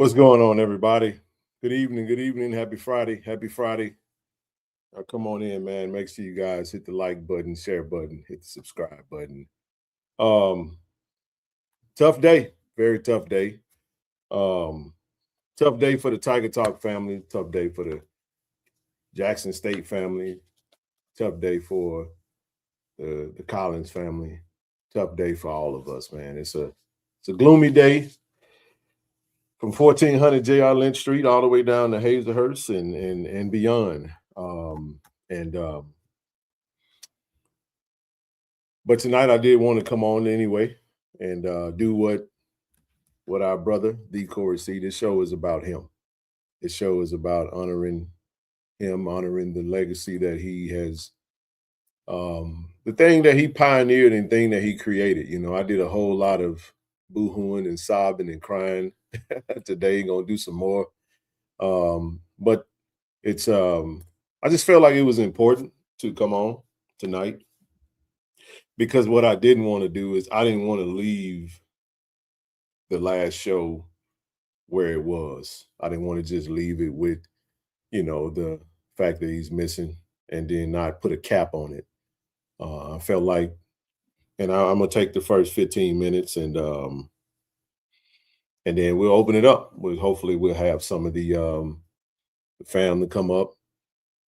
What's going on, everybody? Good evening. Good evening. Happy Friday. Happy Friday. Come on in, man. Make sure you guys hit the like button, share button, hit the subscribe button. Um, Tough day. Very tough day. Um, Tough day for the Tiger Talk family. Tough day for the Jackson State family. Tough day for the Collins family. Tough day for all of us, man. It's a gloomy day from 1400 J.R. Lynch Street all the way down to Hazelhurst and beyond. And But tonight I did want to come on anyway and do what our brother D Cory see. This show is about him. This show is about honoring him, honoring the legacy that he has, the thing that he pioneered and thing that he created. You know, I did a whole lot of boohooing and sobbing and crying today. Gonna do some more, but it's I just felt like it was important to come on tonight because what I didn't want to do is I didn't want to leave the last show where it was. I didn't want to just leave it with, the fact that he's missing and then not put a cap on it. I felt like, and I'm gonna take the first 15 minutes and then we'll open it up. Hopefully we'll have some of the family come up.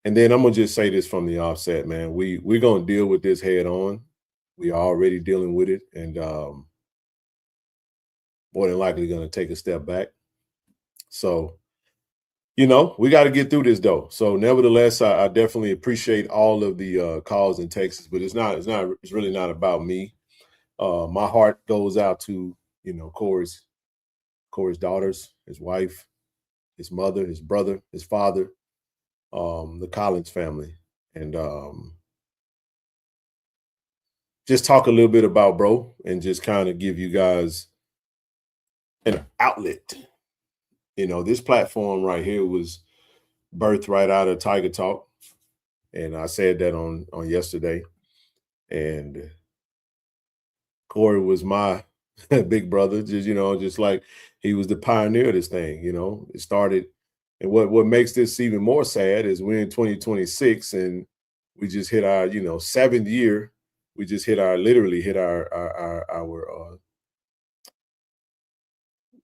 And then I'm gonna just say this from the offset, man. We're gonna deal with this head on. We are already dealing with it, and more than likely going to take a step back. So, we got to get through this though. So, nevertheless, I definitely appreciate all of the calls and texts, but it's really not about me. My heart goes out to Cory's daughters, his wife, his mother, his brother, his father, the Collins family, and just talk a little bit about bro, and just kind of give you guys an outlet. This platform right here was birthed right out of Tiger Talk, and I said that on yesterday. And Cory was my big brother, just like he was the pioneer of this thing. It started, and what makes this even more sad is we're in 2026, and we just hit our 7th year. We just literally hit our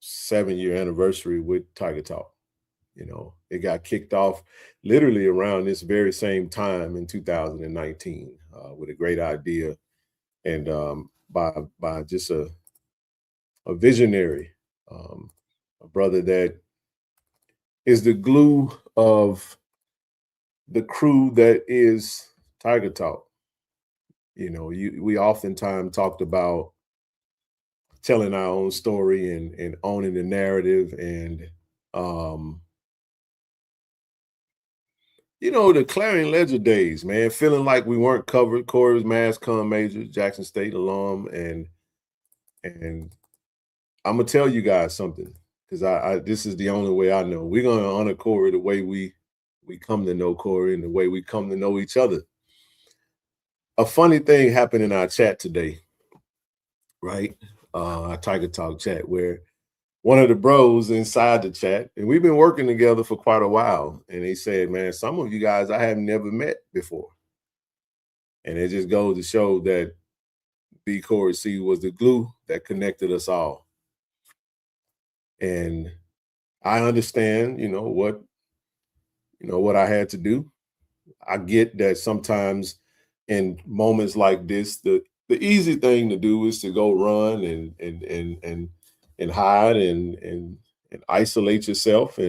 7-year anniversary with Tiger Talk. It got kicked off literally around this very same time in 2019 with a great idea, and by just a visionary, a brother that is the glue of the crew that is Tiger Talk. We oftentimes talked about telling our own story and owning the narrative and the Clarion Ledger days, man, feeling like we weren't covered. Cory was Mass Comm major, Jackson State alum, and I'm gonna tell you guys something, because I this is the only way I know. We're gonna honor Cory the way we come to know Cory and the way we come to know each other. A funny thing happened in our chat today, right? Our Tiger Talk chat, where one of the bros inside the chat, and we've been working together for quite a while, and he said, man, some of you guys I have never met before. And it just goes to show that B. Cory C was the glue that connected us all. And I understand, what I had to do. I get that sometimes in moments like this, the easy thing to do is to go run and hide and isolate yourself.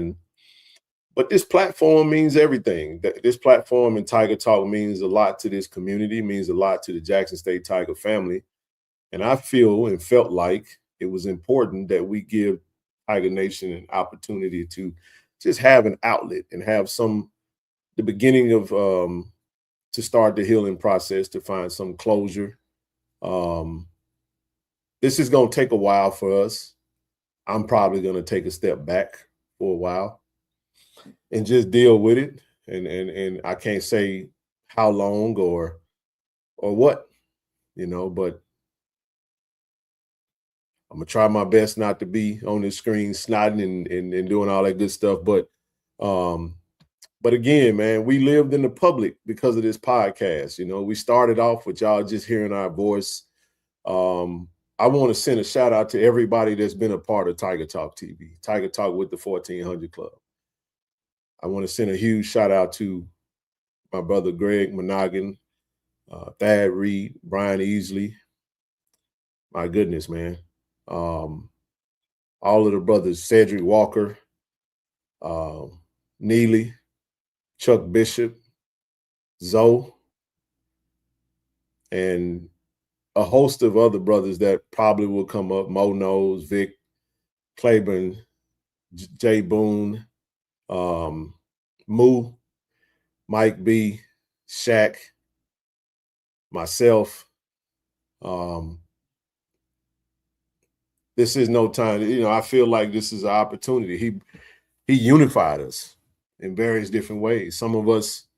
But this platform means everything. This platform and Tiger Talk means a lot to this community, means a lot to the Jackson State Tiger family. And I feel and felt like it was important that we give Tiger Nation an opportunity to just have an outlet and have the beginning of to start the healing process, to find some closure. This is going to take a while for us. I'm probably going to take a step back for a while and just deal with it. And I can't say how long or what, but I'm gonna try my best not to be on the screen snotting and doing all that good stuff. Um, but again, man, we lived in the public because of this podcast. You know, we started off with y'all just hearing our voice. I want to send a shout out to everybody that's been a part of Tiger Talk TV, Tiger Talk with the 1400 Club. I want to send a huge shout out to my brother Greg Monaghan, Thad Reed, Brian Easley. My goodness, man. All of the brothers, Cedric Walker, Neely, Chuck Bishop, Zoe, and a host of other brothers that probably will come up. Mo Knows, Vic, Claiborne, Jay Boone, Moo, Mike B, Shaq, myself. This is no time. You know, I feel like this is an opportunity. He unified us in various different ways. Some of us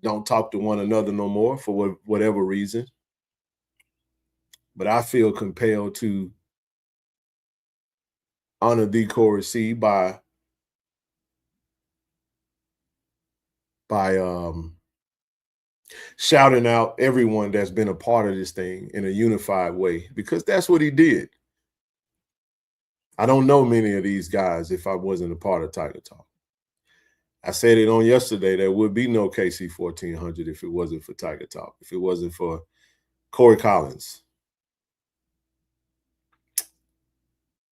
don't talk to one another no more for whatever reason. But I feel compelled to honor the Cory C by shouting out everyone that's been a part of this thing in a unified way, because that's what he did. I don't know many of these guys if I wasn't a part of Tiger Talk. I said it on yesterday, there would be no KC-1400 if it wasn't for Tiger Talk, if it wasn't for Cory Collins.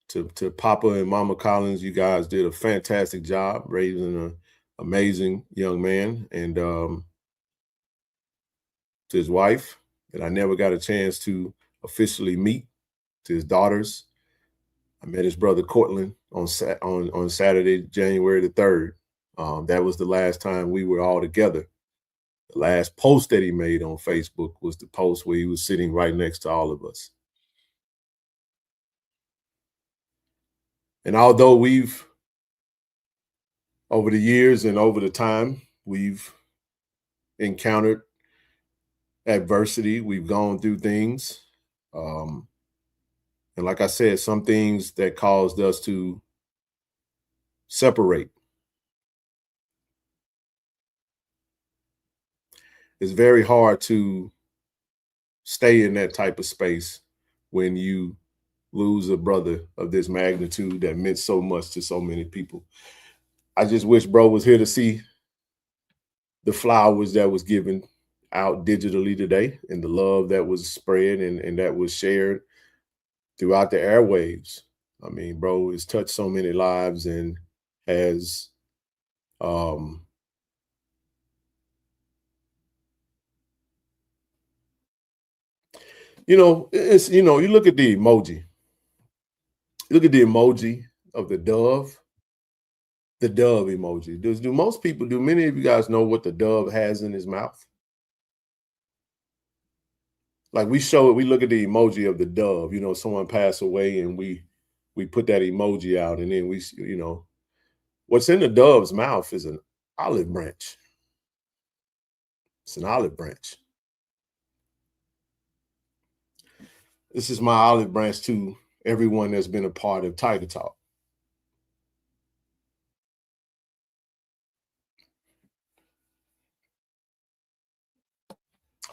To Papa and Mama Collins, you guys did a fantastic job raising an amazing young man. And to his wife, that I never got a chance to officially meet, to his daughters. I met his brother Cortland on Saturday, January the 3rd. That was the last time we were all together. The last post that he made on Facebook was the post where he was sitting right next to all of us. And although we've, over the years and over the time, we've encountered adversity, we've gone through things. And like I said, some things that caused us to separate. It's very hard to stay in that type of space when you lose a brother of this magnitude that meant so much to so many people. I just wish bro was here to see the flowers that was given out digitally today and the love that was spread and that was shared throughout the airwaves. I mean, bro has touched so many lives and has it's you look at the emoji. Look at the emoji of the dove emoji. Do many of you guys know what the dove has in his mouth? Like we look at the emoji of the dove, someone passed away and we put that emoji out and then what's in the dove's mouth is an olive branch. It's an olive branch. This is my olive branch to everyone that's been a part of Tiger Talk.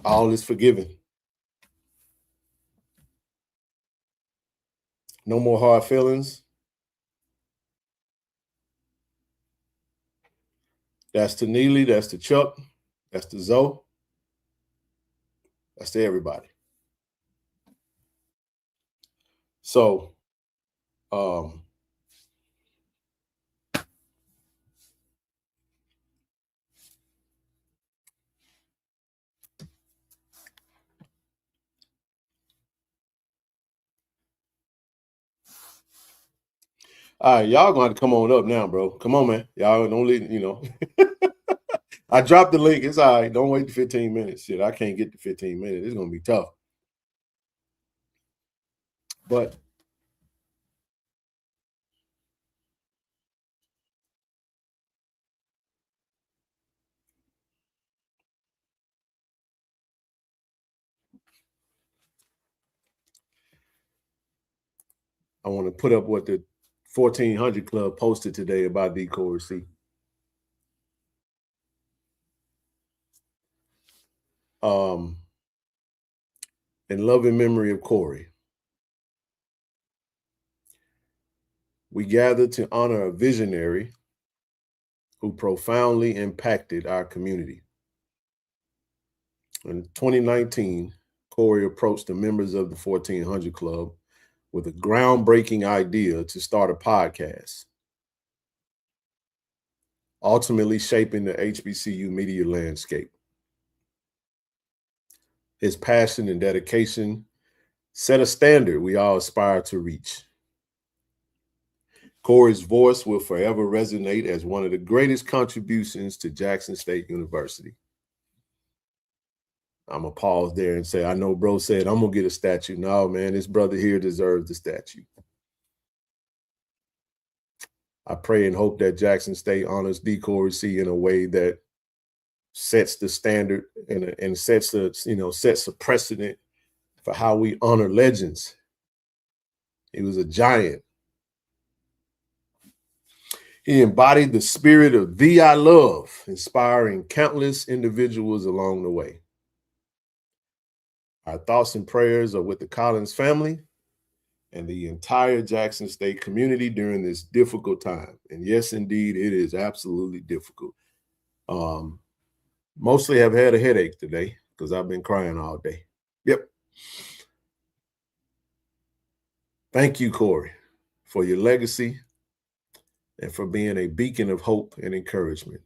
All is forgiven. No more hard feelings. That's to Neely, that's to Chuck, that's to Zoe, that's to everybody. So, all right, y'all gonna have to come on up now, bro. Come on, man. Y'all don't leave, I dropped the link. It's all right. Don't wait 15 minutes. Shit, I can't get to 15 minutes. It's gonna be tough. But I want to put up what the 1400 Club posted today about D. Cory C. In loving memory of Cory, we gather to honor a visionary who profoundly impacted our community. In 2019, Cory approached the members of the 1400 Club with a groundbreaking idea to start a podcast, ultimately shaping the HBCU media landscape. His passion and dedication set a standard we all aspire to reach. Cory's voice will forever resonate as one of the greatest contributions to Jackson State University. I'm going to pause there and say, I know bro said, I'm going to get a statue. No, man, this brother here deserves the statue. I pray and hope that Jackson State honors D. Cory C in a way that sets the standard and sets a precedent for how we honor legends. He was a giant. He embodied the spirit of thee I love, inspiring countless individuals along the way. Our thoughts and prayers are with the Collins family and the entire Jackson State community during this difficult time. And yes, indeed, it is absolutely difficult. Mostly have had a headache today because I've been crying all day. Yep. Thank you, Cory, for your legacy and for being a beacon of hope and encouragement.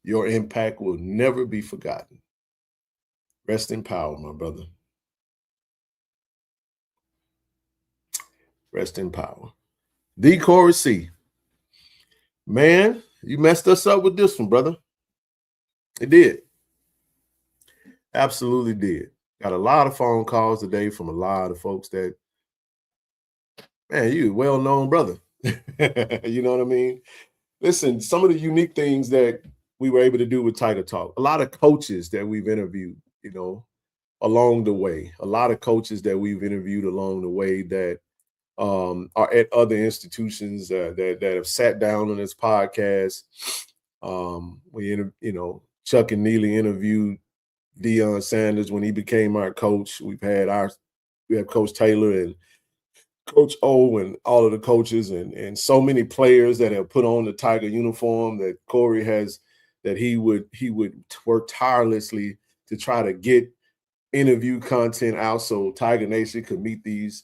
Your impact will never be forgotten. Rest in power, my brother. Rest in power. D. Cory C. Man, you messed us up with this one, brother. It did. Absolutely did. Got a lot of phone calls today from a lot of folks that, man, you well-known brother. You know what I mean? Listen, some of the unique things that we were able to do with Tiger Talk, a lot of coaches that we've interviewed, along the way, a lot of coaches that we've interviewed along the way that are at other institutions that have sat down on this podcast. Chuck and Neely interviewed Deion Sanders when he became our coach. We have Coach Taylor and Coach O and all of the coaches and so many players that have put on the Tiger uniform that Cory has, that he would work tirelessly to try to get interview content out so Tiger Nation could meet these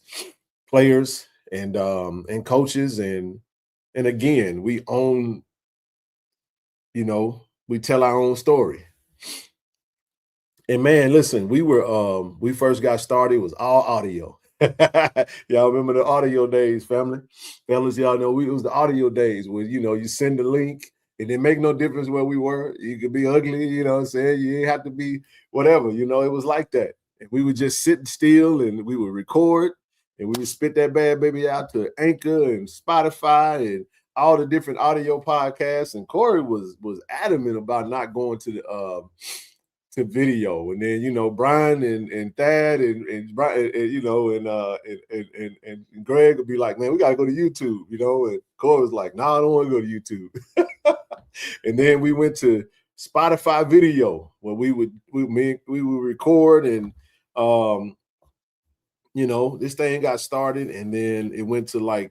players and coaches. And again, we own, we tell our own story. And man, listen, we first got started, it was all audio. Y'all remember the audio days, family? Fellas, y'all know it was the audio days where, you send the link. It didn't make no difference where we were. You could be ugly, you know what I'm saying? You didn't have to be whatever, it was like that. And we would just sit still and we would record and we would spit that bad baby out to Anchor and Spotify and all the different audio podcasts. And Cory was adamant about not going to video. And then, Brian and Thad and Brian, and Greg would be like, man, we got to go to YouTube, and Cory was like, no, I don't want to go to YouTube. And then we went to Spotify video where we would record and, this thing got started. And then it went to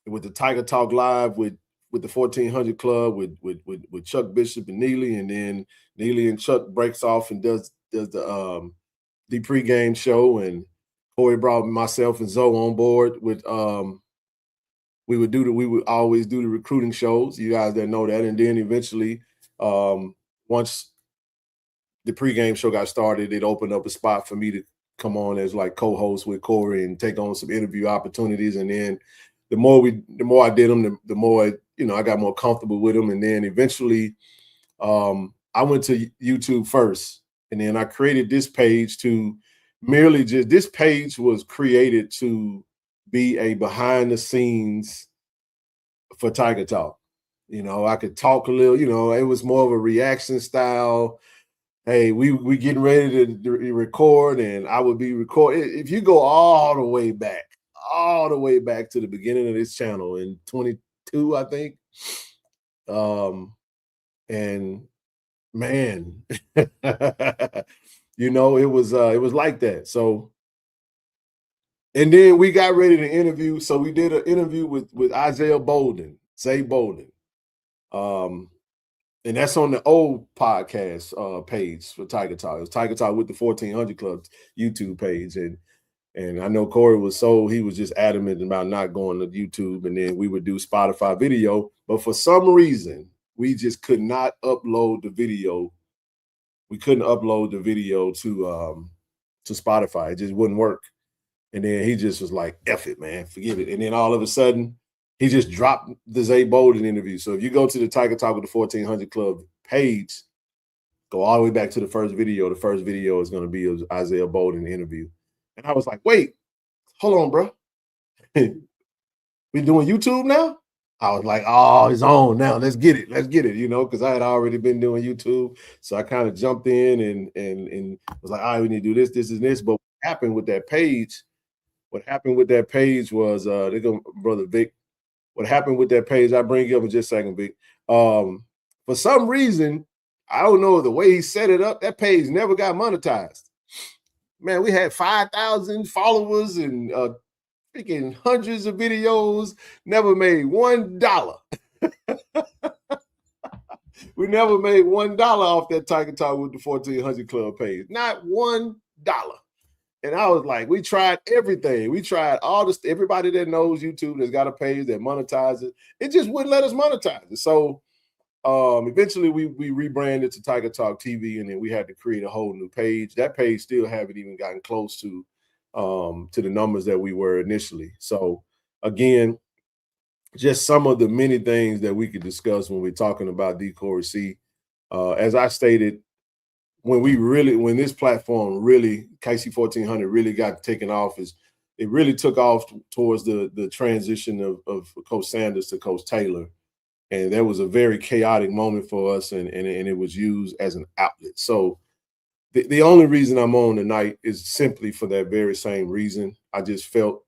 with the Tiger Talk Live with the 1400 Club with Chuck Bishop and Neely, and then Neely and Chuck breaks off and does the pregame show, and Cory brought myself and Zoe on board with we would always do the recruiting shows, you guys that know that, and then eventually once the pregame show got started, it opened up a spot for me to come on as co-host with Cory and take on some interview opportunities. And then the more I did them, the more I got more comfortable with them. And then eventually I went to YouTube first, and then I created this page to this page was created to be a behind the scenes for Tiger Talk. I could talk a little, it was more of a reaction style hey, we getting ready to record, and I would be recording. If you go all the way back to the beginning of this channel in 22, I think. And man, it was like that. So, and then we got ready to interview. So we did an interview with Isaiah Bolden, Zay Bolden. And that's on the old podcast page for Tiger Talk. It was Tiger Talk with the 1400 Club YouTube page. And I know Cory he was just adamant about not going to YouTube, and then we would do Spotify video. But for some reason, we just could not upload the video. We couldn't upload the video to Spotify. It just wouldn't work. And then he just was like, F it, man, forgive it. And then all of a sudden, he just dropped the Zay Bolden interview. So if you go to the Tiger Talk with the 1400 Club page, go all the way back to the first video. The first video is going to be an Isaiah Bolden interview. And I was like, wait, hold on, bro. We doing YouTube now? I was like, oh, it's on now. Let's get it, because I had already been doing YouTube. So I kind of jumped in and was like, all right, we need to do this, this, and this. But what happened with that page was, there go Brother Vic. What happened with that page, I'll bring you up in just a second, Vic. For some reason, I don't know the way he set it up, that page never got monetized. Man, we had 5,000 followers and freaking hundreds of videos, never made $1. We never made $1 off that Tiger Talk with the 1400 Club page. Not $1. And I was like, we tried everything. We tried all this. Everybody that knows YouTube that's got a page that monetizes it just wouldn't let us monetize it. So eventually we rebranded to Tiger Talk TV, and then we had to create a whole new page. That page still haven't even gotten close to the numbers that we were initially. So again, just some of the many things that we could discuss when we're talking about D. Cory C. As I stated, when this platform really, KC-1400 really got taken off, it really took off towards the transition of Coach Sanders to Coach Taylor. And that was a very chaotic moment for us, and it was used as an outlet. So the only reason I'm on tonight is simply for that very same reason. I just felt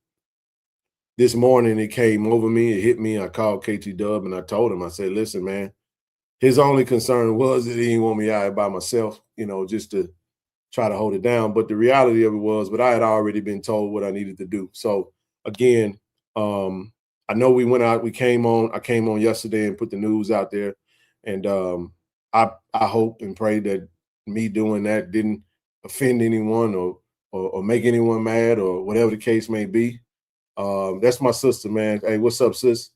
this morning it came over me, it hit me. I called KT Dub and I told him, I said, listen, man, his only concern was that he didn't want me out here by myself, just to try to hold it down. But the reality of it was, but I had already been told what I needed to do. So again, I know we went out, I came on yesterday and put the news out there. And I hope and pray that me doing that didn't offend anyone or make anyone mad or whatever the case may be. That's my sister, man. Hey, what's up, sis?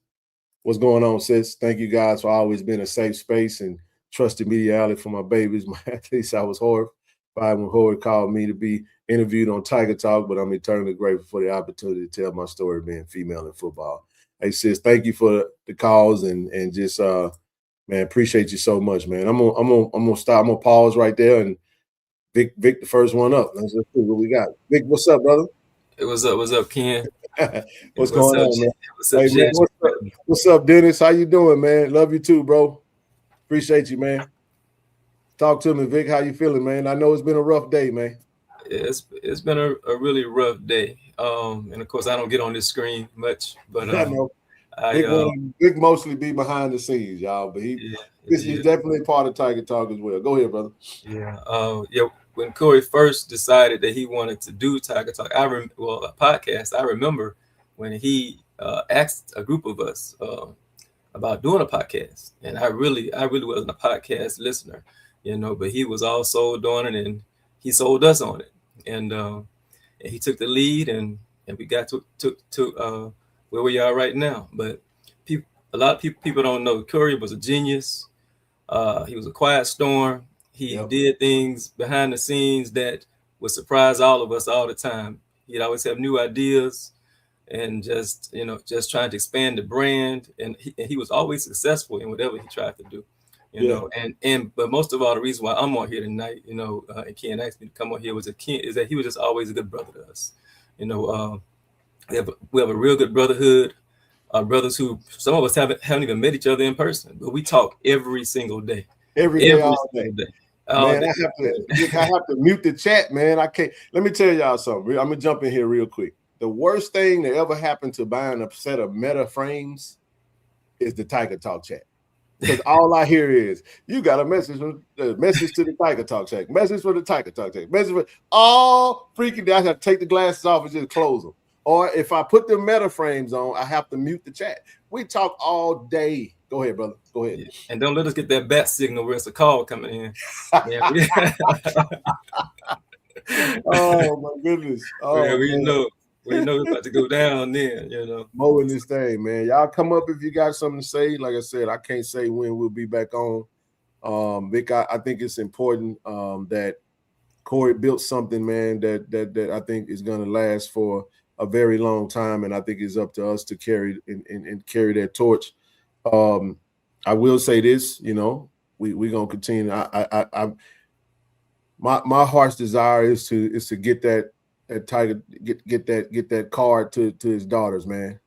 What's going on, sis? Thank you guys for always being a safe space and trusted media outlet for my babies. At least I was horrified when Cory called me to be interviewed on Tiger Talk, but I'm eternally grateful for the opportunity to tell my story being female in football. Hey, sis, thank you for the calls and just man, appreciate you so much, man. I'm gonna stop. I'm gonna pause right there, and Vic, the first one up. Let's see what we got. Vic, what's up, brother? Hey, what's up, Ken? What's going on, man? What's up, hey, man, what's up, Dennis? How you doing, man? Love you too, bro. Appreciate you, man. Talk to me, Vic. How you feeling, man? I know it's been a rough day, man. It's been a really rough day. And of course I don't get on this screen much, but I know. Vic mostly be behind the scenes, y'all, but he's definitely part of Tiger Talk as well. Go ahead, brother. Yeah. When Cory first decided that he wanted to do Tiger Talk, a podcast, I remember when he asked a group of us about doing a podcast, and I really wasn't a podcast listener, but he was all sold on it, and he sold us on it, and he took the lead, and we got to where we are right now. But a lot of people don't know Cory was a genius. He was a quiet storm. He did things behind the scenes that would surprise all of us all the time. He'd always have new ideas and just trying to expand the brand. And he was always successful in whatever he tried to do, but most of all, the reason why I'm on here tonight, and Ken asked me to come on here is that he was just always a good brother to us. We have a real good brotherhood. Brothers who some of us haven't even met each other in person, but we talk every single day. Every day, all day. Man, I have to mute the chat, man. I can't. Let me tell y'all something. I'm gonna jump in here real quick. The worst thing that ever happened to buying a set of Meta frames is the Tiger Talk chat. Because all I hear is you got a message to the Tiger Talk chat, message for the Tiger Talk chat, message for all freaking day. I have to take the glasses off and just close them. Or if I put the Meta frames on, I have to mute the chat. We talk all day. Go ahead, brother. Go ahead. Yeah. And don't let us get that bat signal where it's a call coming in. Oh my goodness. Oh, yeah, we know it's about to go down then, Mowing this thing, man. Y'all come up if you got something to say. Like I said, I can't say when we'll be back on. Vic, I think it's important that Cory built something, man, that I think is going to last for a very long time, and I think it's up to us to carry and carry that torch. I will say this, we're gonna continue. My heart's desire is to get that Tiger get that card to his daughters, man,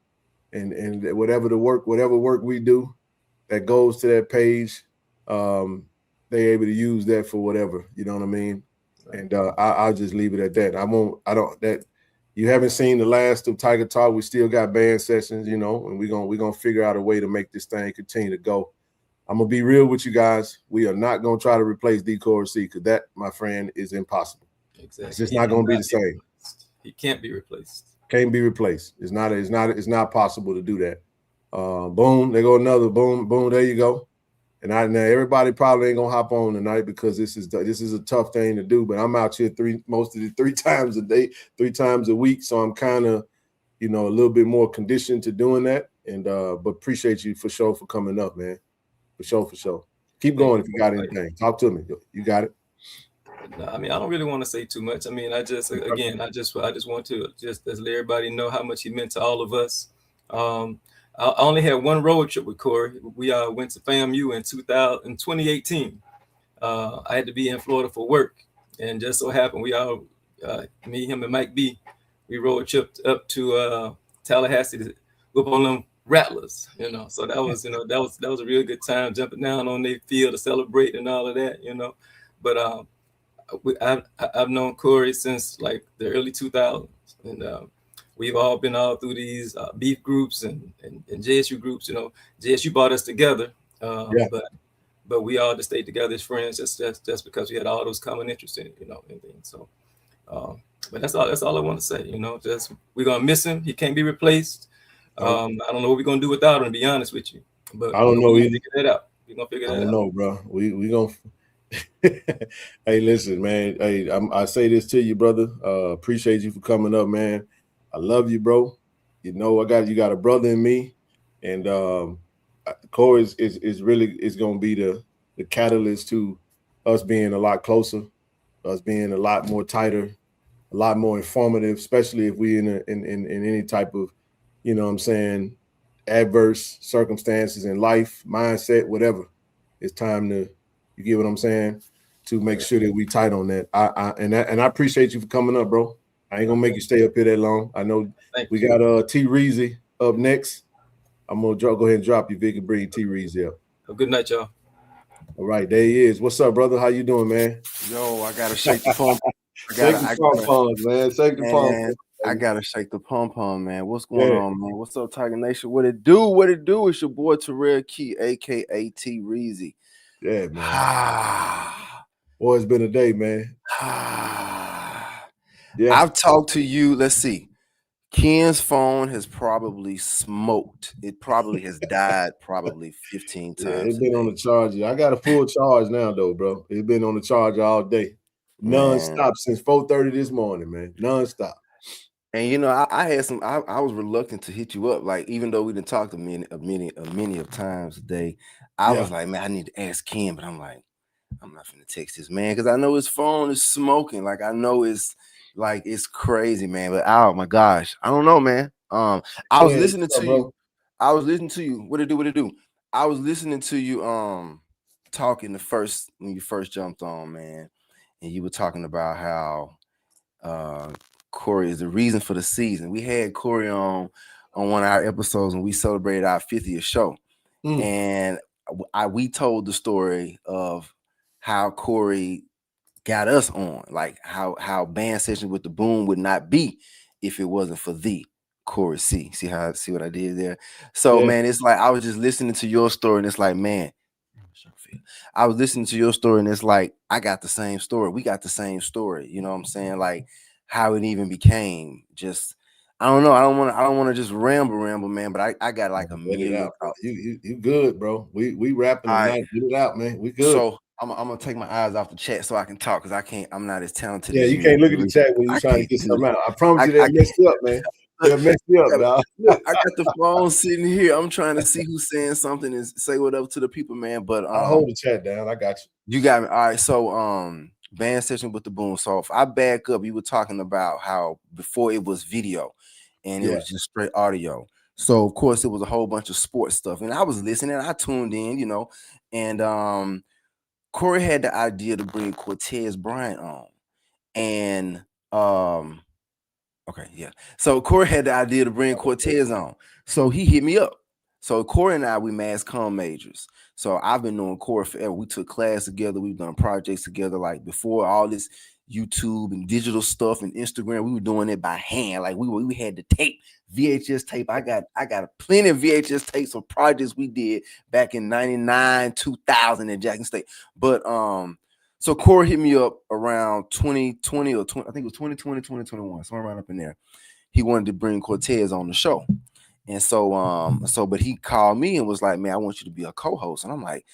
and whatever work we do that goes to that page, they able to use that for whatever, you know what I mean. And I'll just leave it at that. You haven't seen the last of Tiger Talk. We still got band sessions, and we're gonna figure out a way to make this thing continue to go. I'm gonna be real with you guys. We are not gonna try to replace Cory C, because that, my friend, is impossible. Exactly. It's just not gonna be the same. He can't be replaced. Can't be replaced. It's not possible to do that. Boom, there go another boom, there you go. And now everybody probably ain't gonna hop on tonight because this is a tough thing to do. But I'm out here three times a day, 3 times a week, so I'm kind of, a little bit more conditioned to doing that. And but appreciate you for sure for coming up, man. For sure. Keep going if you got anything. Talk to me. You got it. No, I mean, I don't really want to say too much. I mean, I just want to just let everybody know how much he meant to all of us. I only had one road trip with Cory. We went to FAMU in 2018. I had to be in Florida for work, and just so happened we all, me, him, and Mike B, we road tripped up to Tallahassee to go up on them Rattlers. So that was that was a real good time, jumping down on their field to celebrate and all of that. But I've known Cory since like the early 2000s, and we've all been all through these beef groups and JSU groups. JSU brought us together, but we all just stayed together as friends just because we had all those common interests in it, and things. So, but that's all I want to say. Just we're gonna miss him. He can't be replaced. I don't know what we're gonna do without him, to be honest with you. But I don't know. We're gonna figure that out. We're gonna figure that out. I don't know, bro. We gonna. Hey, listen, man. Hey, I say this to you, brother. Appreciate you for coming up, man. I love you, bro. You got a brother in me, and Cory is really gonna be the catalyst to us being a lot closer, us being a lot more tighter, a lot more informative, especially if we in any type of, adverse circumstances in life, mindset, whatever. It's time to, you get what I'm saying, to make sure that we tight on that. I appreciate you for coming up, bro. I ain't gonna make you stay up here that long. I know we got T Reezy up next. I'm gonna go ahead and drop you, Vic, and bring T Reezy up. Have a good night, y'all. All right, there he is. What's up, brother? How you doing, man? Yo, I gotta shake the pump. Shake the pom-pom, man. Shake the pom-pom. I gotta shake the pom-pom, man. What's going on, man? What's up, Tiger Nation? What it do? What it do? It's your boy Terrell Key, aka T Reezy. Yeah, man. Boy, it's been a day, man. Yeah. I've talked to you. Let's see. Ken's phone has probably smoked. It probably has died probably 15 times. Yeah, it's been on the charger. I got a full charge now, though, bro. It's been on the charger all day. Non-stop since 4:30 this morning, man. Non-stop. And I had some. I was reluctant to hit you up, like even though we didn't talk to many of times a day. I was like, man, I need to ask Ken, but I'm like, I'm not gonna text this man because I know his phone is smoking. Like I know it's crazy, man. But oh my gosh, I don't know, man. I was listening to you. I was listening to you. What it do? I was listening to you talking when you first jumped on, man, and you were talking about how Cory is the reason for the season. We had Cory on one of our episodes when we celebrated our 50th show, and we told the story of how Cory got us on, like how band session with the boom would not be if it wasn't for the Cory C. See what I did there? So man, it's like I was just listening to your story, and it's like, man, I was listening to your story, and it's like I got the same story. We got the same story. You know what I'm saying? Like how it even became. Just I don't know. I don't want to just ramble, man. But I got like a million. You good, bro? We rapping tonight. Get it out, man. We good. So I'm gonna take my eyes off the chat so I can talk, because I can't. I'm not as talented. Yeah, as you can't look at the chat when you're trying to get something out. I promise you, that messed you up, man. They'll mess you up, dog. I got the phone sitting here. I'm trying to see who's saying something and say what up to the people, man. But I'll hold the chat down. I got you. You got me. All right. So band session with the boom. So if I back up, you were talking about how before it was video and it was just straight audio. So of course it was a whole bunch of sports stuff. And I was listening, I tuned in, you know, and Cory had the idea to bring Cortez Bryant on. And okay, yeah. So Cory had the idea to bring Cortez on. So he hit me up. So Cory and I, we mass comm majors. So I've been knowing Cory forever. We took class together. We've done projects together. Like before all this YouTube and digital stuff and Instagram, we were doing it by hand. Like we had the tape, VHS tape. I got plenty of VHS tapes of projects we did back in 99, 2000 in Jackson State. But so Cory hit me up around 2020 or 20, I think it was 2020, 2021, somewhere around up in there. He wanted to bring Cortez on the show. And so but he called me and was like, man, I want you to be a co-host. And I'm like,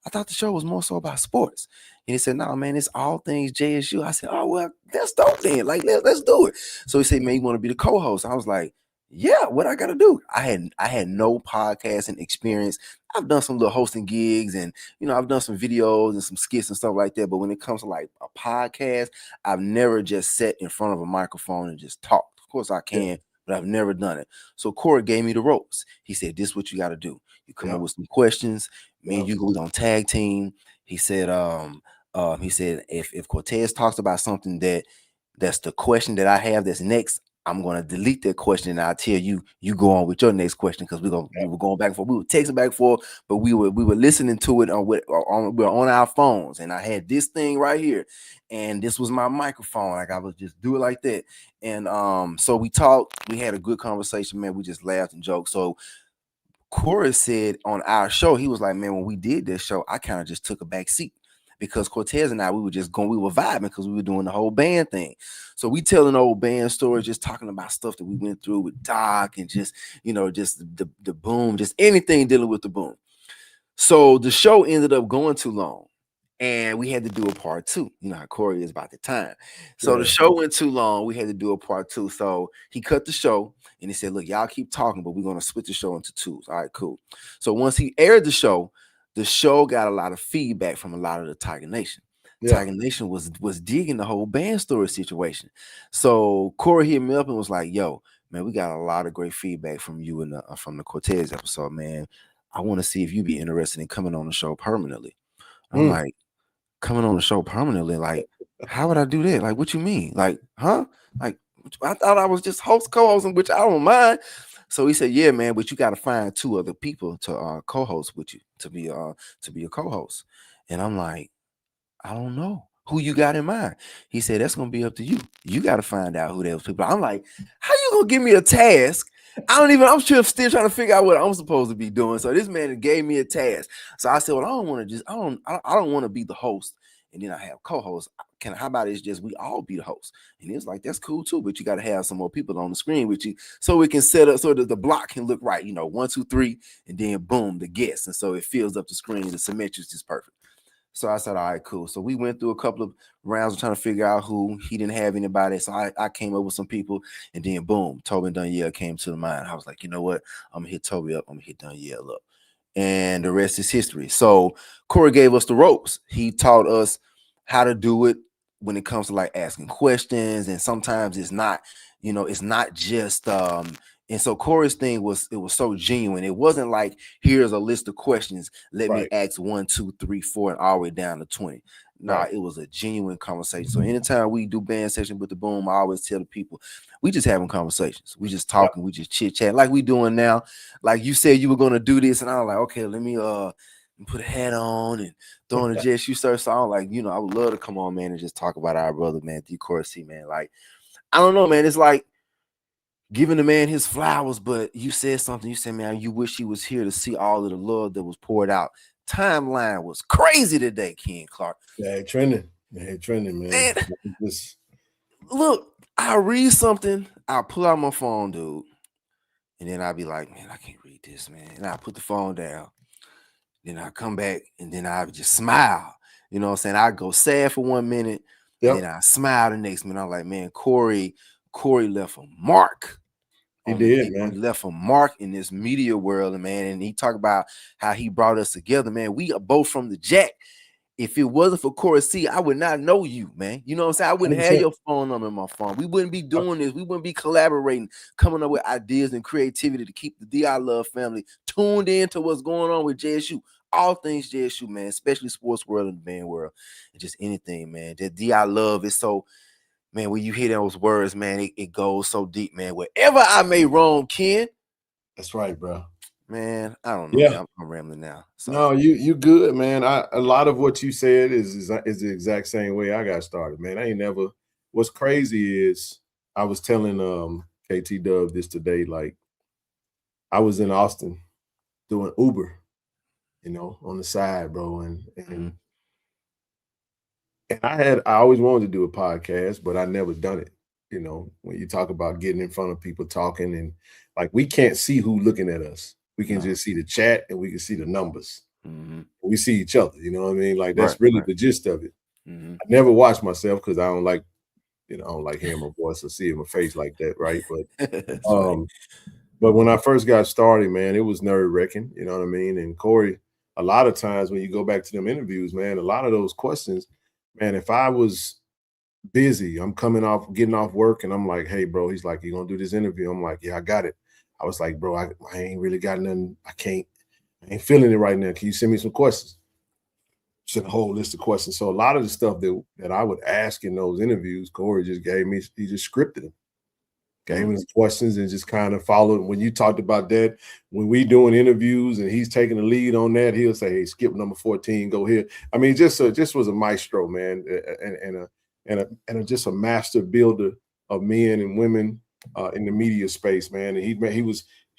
I thought the show was more so about sports. And he said, no, man, it's all things JSU. I said, oh, well, that's dope then. Like, let's do it. So he said, man, you want to be the co-host? I was like, yeah, what I got to do? I had no podcasting experience. I've done some little hosting gigs and, you know, I've done some videos and some skits and stuff like that. But when it comes to like a podcast, I've never just sat in front of a microphone and just talked. Of course I can, but I've never done it. So Cory gave me the ropes. He said, this is what you got to do. You come up with some questions. Me and you go on tag team. He said, if Cortez talks about something that's the question that I have that's next, I'm gonna delete that question and I'll tell you, you go on with your next question, because we were going back and forth. We were texting back and forth, but we were listening to it we were on our phones, and I had this thing right here, and this was my microphone. Like I would just do it like that. And so we talked, we had a good conversation, man. We just laughed and joked. So Cory said on our show, he was like, man, when we did this show, I kind of just took a back seat, because Cortez and I, we were vibing because we were doing the whole band thing. So we telling old band stories, just talking about stuff that we went through with Doc and just, you know, just the boom, just anything dealing with the boom. So the show ended up going too long, and we had to do a part 2. You know how Cory is about the time. So the show went too long. We had to do a part 2. So he cut the show and he said, look, y'all keep talking, but we're going to split the show into 2s. All right, cool. So once he aired the show got a lot of feedback from a lot of the Tiger Nation. Tiger Nation was digging the whole band story situation. So Cory hit me up and was like, yo, man, we got a lot of great feedback from you and from the Cortez episode, man. I want to see if you'd be interested in coming on the show permanently. I'm like, coming on the show permanently? Like, how would I do that? Like, what you mean? Like, huh? Like, I thought I was just co-hosting, which I don't mind. So he said, yeah, man, but you got to find 2 other people to co-host with you, to be a co-host. And I'm like, I don't know who you got in mind. He said, that's gonna be up to you. You got to find out who those people are. I'm like, how you gonna give me a task? I'm still trying to figure out what I'm supposed to be doing. So this man gave me a task. So I said, well, I don't want to be the host and then I have co-hosts. How about it's just we all be the host? And he was like, that's cool too, but you got to have some more people on the screen with you so we can set up so that the block can look right. You know, 1, 2, 3, and then boom, the guests. And so it fills up the screen. The symmetry is just perfect. So I said, all right, cool. So we went through a couple of rounds of trying to figure out who. He didn't have anybody. So I came up with some people, and then boom, Toby and Danielle came to the mind. I was like, you know what? I'm gonna hit Toby up. I'm gonna hit Danielle up. And the rest is history. So Cory gave us the ropes. He taught us how to do it when it comes to like asking questions. And sometimes it's not, you know, it's not just and so Cory's thing was so genuine. It wasn't like, here's a list of questions. Let me ask 1, 2, 3, 4, and all the way down to 20. Nah, it was a genuine conversation. So anytime we do band session with the boom, I always tell the people, we just having conversations. We just talking, we just chit chat like we doing now. Like you said you were gonna do this, and I was like, okay, let and put a hat on and throwing a JSU shirt. So I'm like, you know, I would love to come on, man, and just talk about our brother, man, D. Cory C, man. Like, I don't know, man. It's like giving the man his flowers, but you said something. You said, man, you wish he was here to see all of the love that was poured out. Timeline was crazy today, Ken Clark. Yeah, trending. Yeah, trending, man. Look, I read something, I'll pull out my phone, dude, and then I'll be like, man, I can't read this, man. And I put the phone down. Then I come back and then I just smile. You know what I'm saying? I go sad for 1 minute, and then I smile the next minute. I'm like, man, Cory left a mark. He did, man. He left a mark in this media world, man. And he talked about how he brought us together, man. We are both from the Jack. If it wasn't for Cory C, I would not know you, man. You know what I'm saying? I wouldn't have your phone number in my phone. We wouldn't be doing this. We wouldn't be collaborating, coming up with ideas and creativity to keep the D.I. Love family tuned in to what's going on with JSU. All things JSU, man, especially sports world and the band world, and just anything, man. That D.I. Love is so, man, when you hear those words, man, it goes so deep, man. Wherever I may roam, Ken. That's right, bro. Man, I don't know. Yeah. Man, I'm rambling now. So. No, you good, man. A lot of what you said is the exact same way I got started, man. I ain't never. What's crazy is I was telling KT Dub this today. Like, I was in Austin doing Uber, you know, on the side, bro, and I always wanted to do a podcast, but I never done it. You know, when you talk about getting in front of people talking, and like, we can't see who looking at us. We can just see the chat and we can see the numbers. We see each other, you know what I mean? Like, that's really the gist of it. I never watch myself because I don't like, you know, I don't like hearing my voice or seeing my face like that, right? But but when I first got started, man, it was nerve-wracking, you know what I mean? And Cory, a lot of times when you go back to them interviews, man, a lot of those questions, man, if I was busy, I'm getting off work, and I'm like, hey, bro, he's like, you gonna do this interview? I'm like, yeah, I got it. I was like, bro, I ain't really got nothing. I ain't feeling it right now. Can you send me some questions? Sent a whole list of questions. So a lot of the stuff that I would ask in those interviews, Cory just gave me, he just scripted them. Gave me the questions and just kind of followed. When you talked about that, when we doing interviews and he's taking the lead on that, he'll say, hey, skip number 14, go here. I mean, just was a maestro, man, and just a master builder of men and women in the media space, man. And he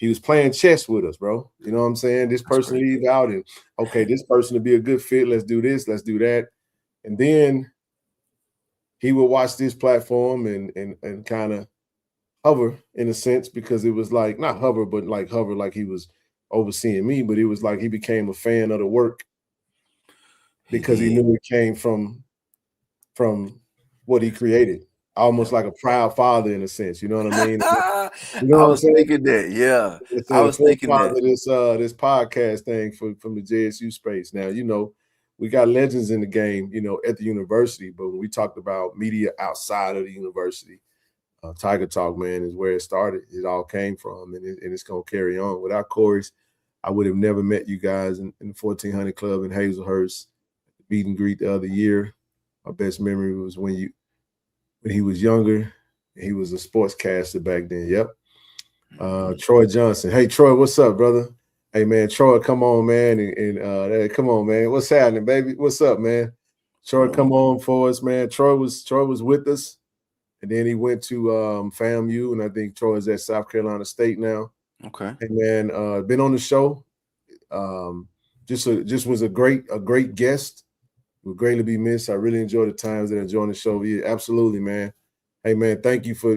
was playing chess with us, bro. You know what I'm saying? This person leave out, and okay, this person would be a good fit. Let's do this, let's do that. And then he would watch this platform and kind of hover in a sense, because it was like, not hover, but like hover like he was overseeing me, but it was like he became a fan of the work because he knew it came from what he created. Almost like a proud father in a sense, you know what I mean? You know I was thinking that, yeah. I was thinking that this podcast thing from the JSU space. Now, you know, we got legends in the game, you know, at the university, but when we talked about media outside of the university, Tiger Talk, man, is where it started. It all came from, and it's gonna carry on. Without Cory's, I would have never met you guys in the 1400 Club in Hazelhurst. Meet and greet the other year. My best memory was when he was younger. He was a sportscaster back then. Yep. Troy Johnson. Hey, Troy, what's up, brother? Hey, man, Troy, come on, man. And come on, man. What's happening, baby? What's up, man? Troy, come on for us, man. Troy was with us. And then he went to FAMU, and I think Troy is at South Carolina State now. Okay. And man, been on the show. Just was a great guest. Will greatly be missed. I really enjoy the times that I joined the show. Yeah, absolutely, man. Hey, man, thank you for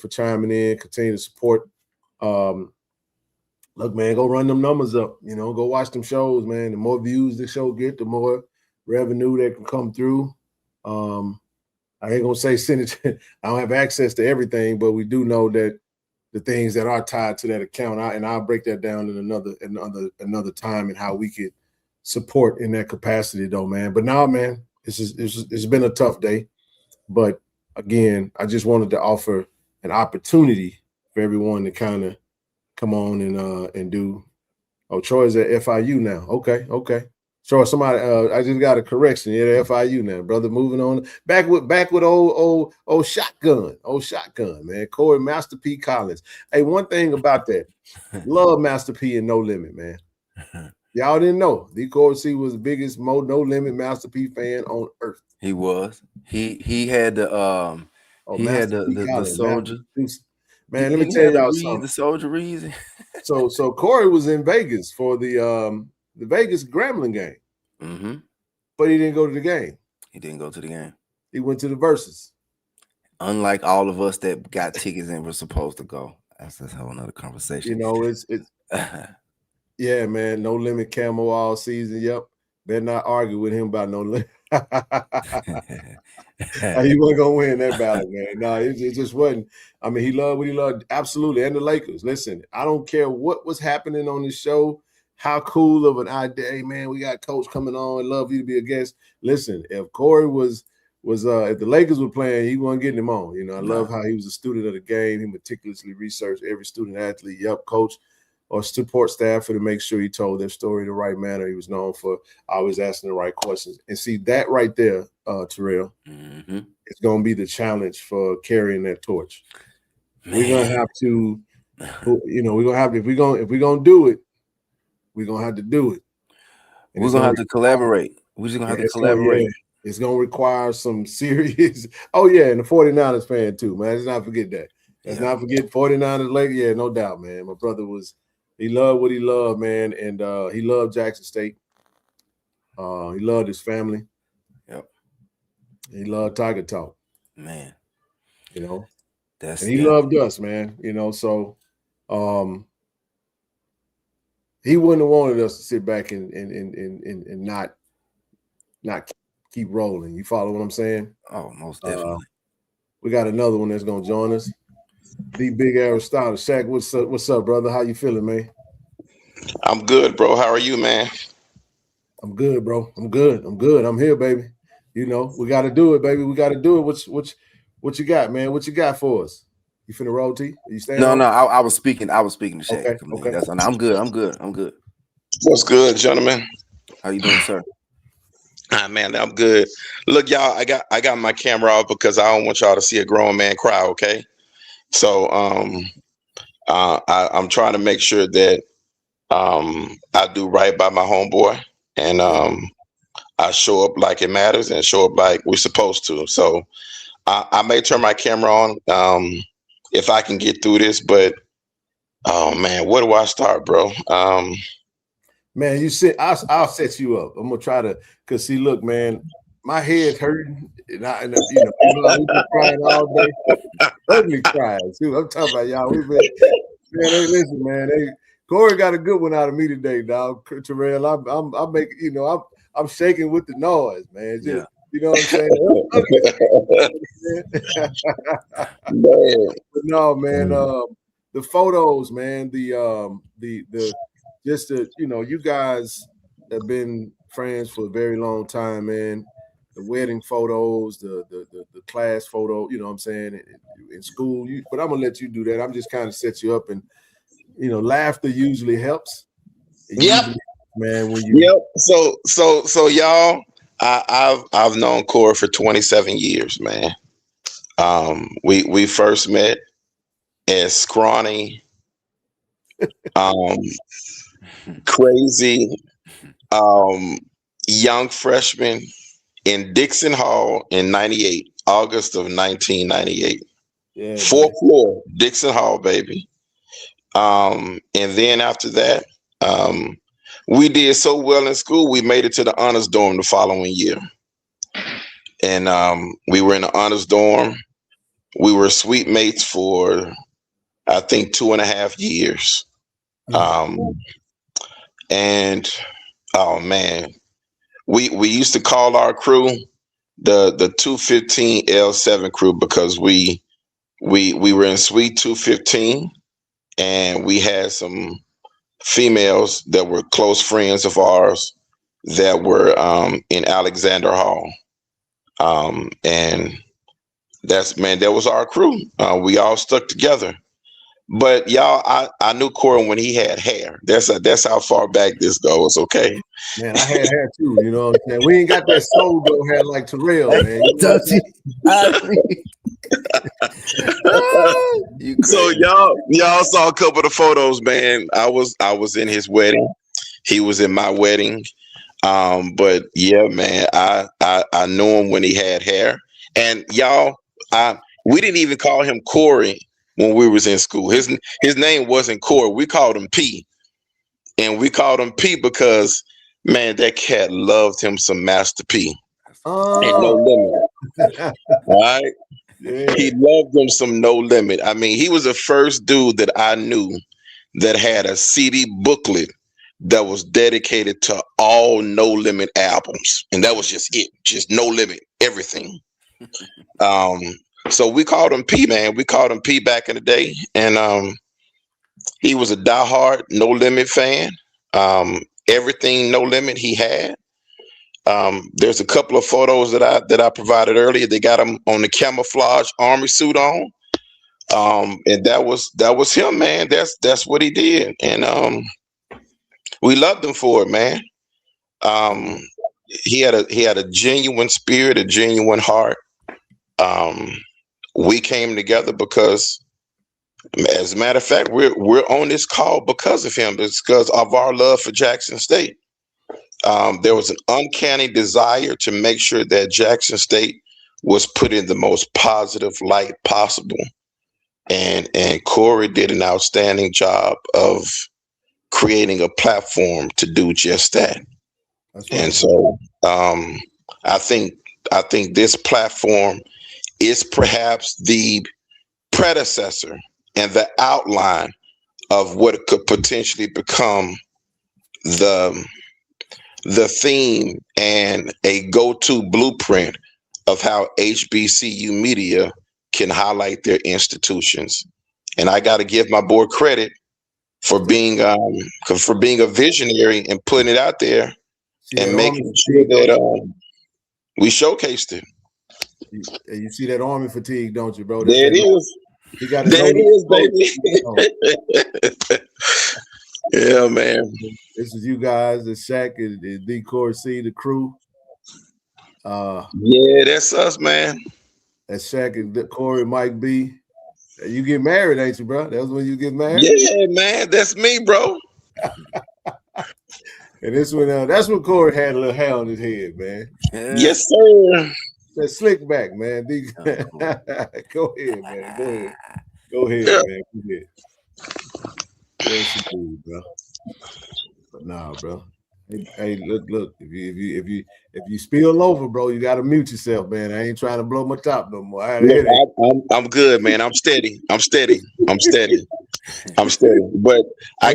chiming in, continue to support. Look, man, go run them numbers up. You know, go watch them shows, man. The more views the show get, the more revenue that can come through. I ain't gonna say I don't have access to everything, but we do know that the things that are tied to that account, I'll break that down in another time and how we could support in that capacity, though, man. But now, man, it's been a tough day. But again, I just wanted to offer an opportunity for everyone to kind of come on and do. Oh, Troy's at FIU now. Okay. Troy, somebody, I just got a correction. Yeah, FIU now, brother. Moving on. Back with old shotgun. Old shotgun, man. Cory Master P. Collins. Hey, one thing about that. Love Master P and No Limit, man. Y'all didn't know. D. Cory C was the biggest No Limit Master P fan on earth. He was. He had the he had the soldier. Man, let me tell y'all something. The soldier reason. So Cory was in Vegas for the Vegas Grambling game. Mm-hmm. But he didn't go to the game. He didn't go to the game. He went to the Versus. Unlike all of us that got tickets and were supposed to go. That's a whole nother conversation. You know, it's yeah, man. No Limit camo all season. Yep. Better not argue with him about No Limit. He wasn't gonna win that battle, man. No, it just wasn't. I mean, he loved what he loved, absolutely. And the Lakers. Listen, I don't care what was happening on this show. How cool of an idea, hey, man. We got Coach coming on. Love you to be a guest. Listen, if Cory was if the Lakers were playing, he wasn't getting him on. You know, I love how he was a student of the game. He meticulously researched every student athlete. Yep, coach or support staff to make sure he told their story the right manner. He was known for always asking the right questions. And see that right there, Terrell, it's going to be the challenge for carrying that torch. Man. We're going to have to, you know, we're going to have to, if we're going to do it, we're going to have to do it. And we're going to have to collaborate. We're just going to have to collaborate. It's going to require some serious, and the 49ers fan too, man. Let's not forget that. Let's not forget 49ers Lakers. Yeah, no doubt, man. My brother he loved what he loved, man, and he loved Jackson State. He loved his family. Yep. He loved Tiger Talk. Man. You know. And he loved us, man. You know, so he wouldn't have wanted us to sit back and not keep rolling. You follow what I'm saying? Oh, most definitely. We got another one that's gonna join us. The Big Aristotle. Shaq, what's up, brother? How you feeling, man? I'm good, bro. How are you, man? I'm good, bro. I'm good. I'm here, baby. You know, we got to do it, baby. We got to do it. What you got, man? What you got for us? You finna roll, T? Are you staying? No. I was speaking to Shaq. Okay. I'm good. What's good, gentlemen? How you doing, sir? Man, I'm good. Look, y'all, I got my camera off because I don't want y'all to see a grown man cry. Okay. So I'm trying to make sure that I do right by my homeboy, and I show up like it matters and show up like we're supposed to. So I may turn my camera on if I can get through this, but oh man, where do I start, bro? Man, you sit. I'll set you up. I'm gonna try to, cause see, look, man, my head's hurting, and we've been crying all day, ugly crying too. I'm talking about y'all. We've been, man. Hey, listen, man. Cory got a good one out of me today, dog. Terrell, I'm making, I'm shaking with the noise, man. Just, you know what I'm saying? But no, man. The photos, man. You guys have been friends for a very long time, man. The wedding photos, the class photo, you know what I'm saying, in school. But I'm gonna let you do that. I'm just kind of set you up, and laughter usually helps. Man. When you So y'all, I've known Cory for 27 years, man. We first met as scrawny, crazy, young freshman in Dixon Hall in '98, August of 1998. Yeah, fourth floor, Dixon Hall, baby. And then after that, we did so well in school, we made it to the honors dorm the following year. And we were in the honors dorm. We were suite mates for, I think, 2.5 years. And oh man, we used to call our crew the 215 L7 crew because we were in suite 215, and we had some females that were close friends of ours that were in Alexander Hall. And that was our crew. We all stuck together. But y'all, I knew Cory when he had hair. That's how far back this goes, okay? Man, I had hair too, you know what I'm saying? We ain't got that soul though hair like Terrell, man. So y'all saw a couple of the photos, man. I was in his wedding. He was in my wedding. But yeah, man, I knew him when he had hair. And y'all, we didn't even call him Cory when we was in school. His name wasn't Cory. We called him P. And we called him P because, man, that cat loved him some Master P. And No Limit. All right. Yeah. He loved him some No Limit. I mean, he was the first dude that I knew that had a CD booklet that was dedicated to all No Limit albums. And that was just it. Just No Limit, everything. So we called him P, man. We called him P back in the day. And he was a diehard No Limit fan. Everything No Limit he had. There's a couple of photos that I provided earlier. They got him on the camouflage army suit on. And that was him, man. That's what he did. And we loved him for it, man. He had a genuine spirit, a genuine heart. We came together because, as a matter of fact, we're on this call because of him. It's because of our love for Jackson State. There was an uncanny desire to make sure that Jackson State was put in the most positive light possible. And Cory did an outstanding job of creating a platform to do just that. That's right. And so I think this platform is perhaps the predecessor and the outline of what could potentially become the theme and a go-to blueprint of how HBCU media can highlight their institutions. And I got to give my board credit for being a visionary and putting it out there and making sure that we showcased it. You see that Army fatigue, don't you, bro? There it is. You got there it is, baby. Yeah, man. This is you guys, the Shaq, the Cory C, the crew. Yeah, that's us, man. That's Shaq and Cory, Mike B. You get married, ain't you, bro? That's when you get married. Yeah, man. That's me, bro. And this one, that's when Cory had a little hair on his head, man. Yeah. Yes, sir. That slick back, man. Go ahead, man. Go ahead, yeah. Man. Go ahead. Yes, you do, bro. But nah, bro. Hey, look. If you spill over, bro, you gotta mute yourself, man. I ain't trying to blow my top no more. I'm good, man. I'm steady. But I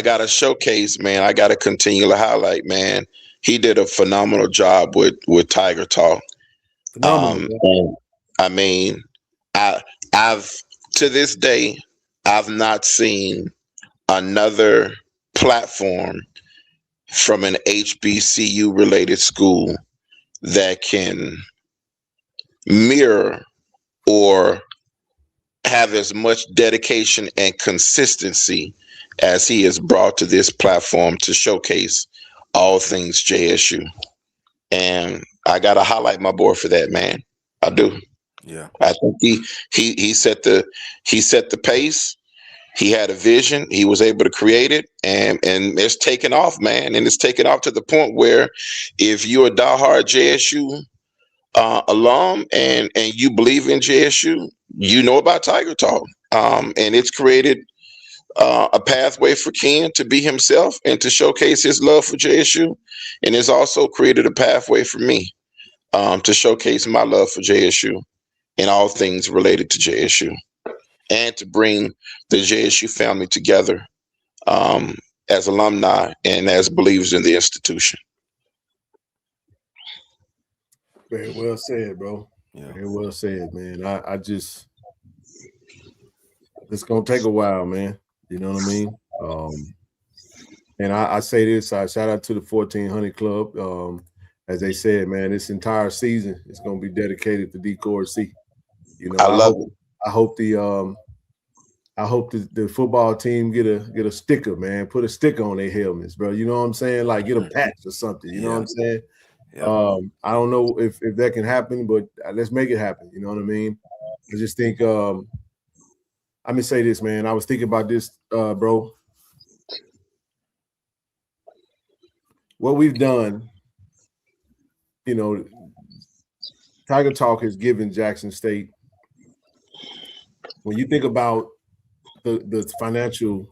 gotta showcase, man. I gotta continue to highlight, man. He did a phenomenal job with Tiger Talk. And, I mean, I've to this day, I've not seen another platform from an HBCU related school that can mirror or have as much dedication and consistency as he has brought to this platform to showcase all things JSU. And I gotta highlight my boy for that, man. I do. Yeah. I think he set the pace. He had a vision. He was able to create it, and it's taken off, man. And it's taken off to the point where, if you're a diehard JSU alum and you believe in JSU, you know about Tiger Talk, and it's created a pathway for Ken to be himself and to showcase his love for JSU, and it's also created a pathway for me to showcase my love for JSU and all things related to JSU, and to bring the JSU family together as alumni and as believers in the institution. Very well said, bro. Yeah. Very well said, man. I just, it's gonna take a while, man. You know what I mean? And I say this, I shout out to the 1400 Club. As they said, man, this entire season is gonna be dedicated to D. Cory C. You know, I love it. I hope the football team get a sticker, man. Put a sticker on their helmets, bro. You know what I'm saying? Like get a patch or something. You know what I'm saying? Yeah. I don't know if that can happen, but let's make it happen. You know what I mean? I just think let me say this, man. I was thinking about this, bro. what we've done, you know, Tiger Talk has given Jackson State. When you think about the financial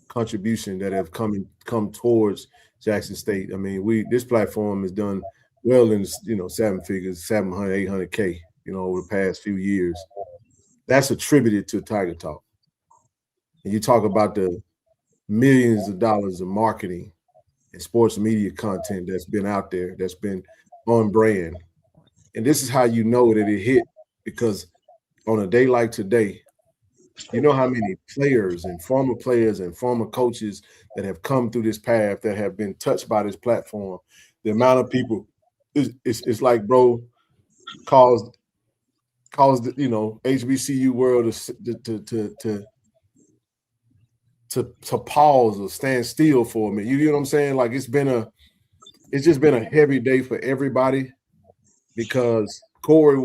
contribution that have come towards Jackson State, I mean, this platform has done well in, you know, 7 figures, 700, 800K, you know, over the past few years. That's attributed to Tiger Talk. And you talk about the millions of dollars of marketing and sports media content that's been out there, that's been on brand. And this is how you know that it hit, because on a day like today, you know how many players and former coaches that have come through this path that have been touched by this platform. The amount of people, it's like, bro, caused you know, HBCU world to pause or stand still for a minute. You know what I'm saying? Like, it's just been a heavy day for everybody, because Cory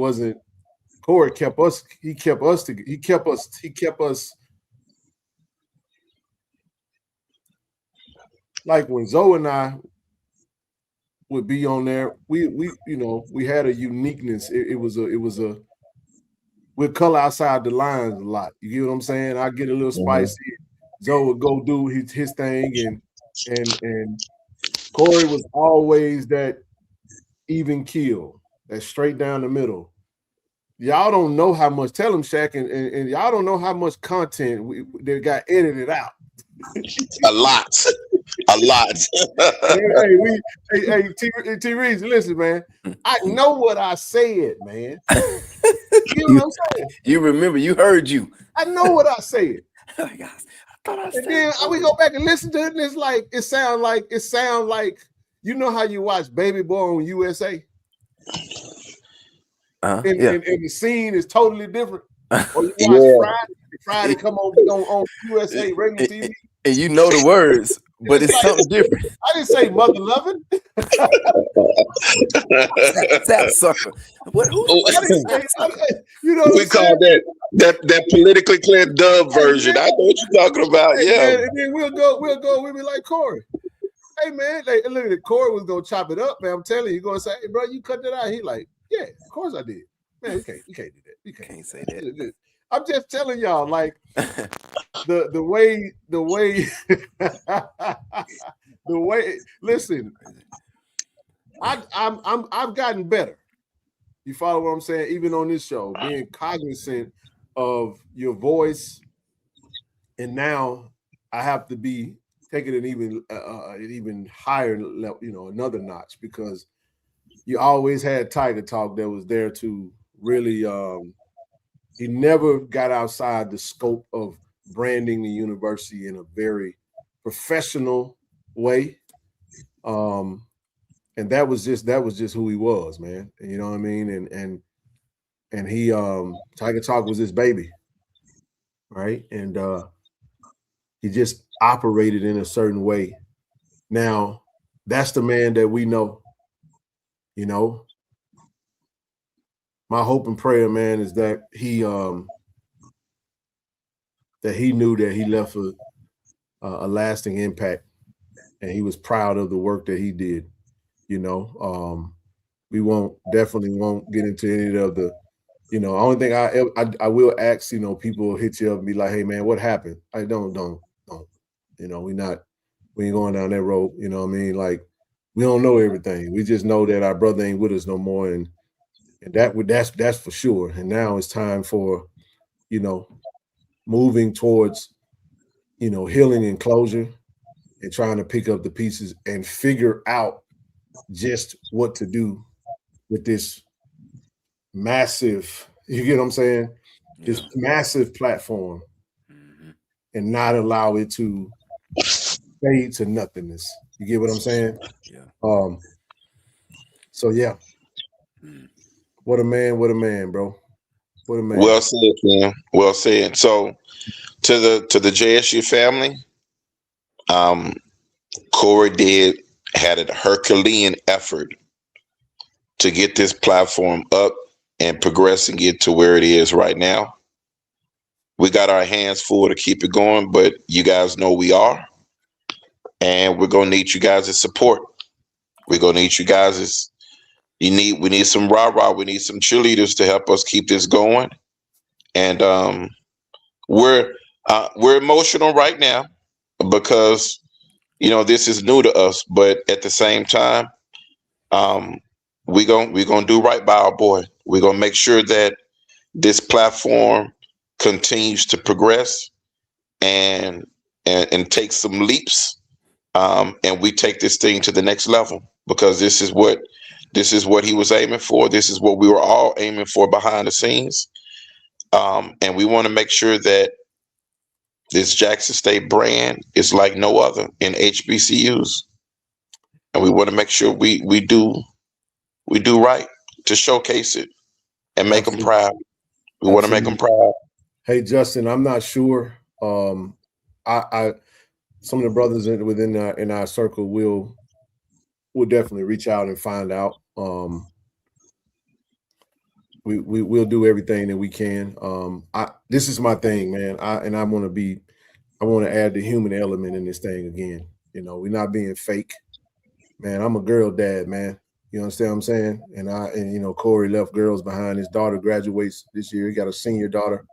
kept us like when Zoe and I would be on there, we you know, we had a uniqueness. It was a we'd color outside the lines a lot. You get what I'm saying? I get a little spicy. Zoe would go do his thing, and Cory was always that even keel, that straight down the middle. Y'all don't know how much, tell him, Shaq, and y'all don't know how much content that got edited out. A lot. Hey, T Reeves, listen, man. I know what I said, man. You know what I'm saying? You remember? You heard you. I know what I said. Oh my gosh, I thought I said. And then we go back and listen to it, and it's like it sound like you know how you watch Baby Boy on USA. And the scene is totally different. Or you watch Friday come on USA regular TV. And you know the words, but it's like, something different. I didn't say mother loving. That sucker. You know, we call that politically clear dub version. I know what you're talking about. Hey, yeah. Man, and then we'll be like, Cory. Hey man, look at it. Cory was gonna chop it up, man. I'm telling you, you're gonna say, hey, bro, you cut that out. He like, yeah, of course I did. Man, you can't do that. You can't say that. I'm just telling y'all, like the way. Listen, I've gotten better. You follow what I'm saying? Even on this show, being cognizant of your voice, and now I have to be taking it an even higher level, you know, another notch, because you always had Tiger Talk that was there to really. He never got outside the scope of branding the university in a very professional way, and that was just who he was, man. And you know what I mean? And he Tiger Talk was his baby, right? And he just operated in a certain way. Now, that's the man that we know, you know. My hope and prayer, man, is that he knew that he left a lasting impact, and he was proud of the work that he did. You know, we definitely won't get into any of the, you know. Only thing I will ask, you know, people hit you up and be like, hey man, what happened? I don't. You know, we ain't going down that road. You know what I mean? Like, we don't know everything. We just know that our brother ain't with us no more, and that's for sure. And now it's time for, you know, moving towards, you know, healing and closure, and trying to pick up the pieces and figure out just what to do with this massive, you get what I'm saying? Yeah. This massive platform, and not allow it to fade to nothingness. You get what I'm saying? Yeah. So yeah. What a man, bro. What a man. Well said, man. Well said. So to the JSU family, Cory had a Herculean effort to get this platform up and progress and get to where it is right now. We got our hands full to keep it going, but you guys know we are. And we're going to need you guys' support. We're gonna need you guys. We need some rah-rah. We need some cheerleaders to help us keep this going. And we're emotional right now because this is new to us. But at the same time, we're gonna do right by our boy. We're gonna make sure that this platform continues to progress and take some leaps, and we take this thing to the next level, because this is what he was aiming for. This is what we were all aiming for behind the scenes, and we want to make sure that this Jackson State brand is like no other in HBCUs, and we want to make sure we do right to showcase it and make them proud. We want to make them proud. Hey, Justin, I'm not sure. I some of the brothers within in our circle will definitely reach out and find out. We'll do everything that we can. This is my thing, man. I want to add the human element in this thing again. We're not being fake, man. I'm a girl dad, man. You understand what I'm saying? And Cory left girls behind. His daughter graduates this year. He got a senior daughter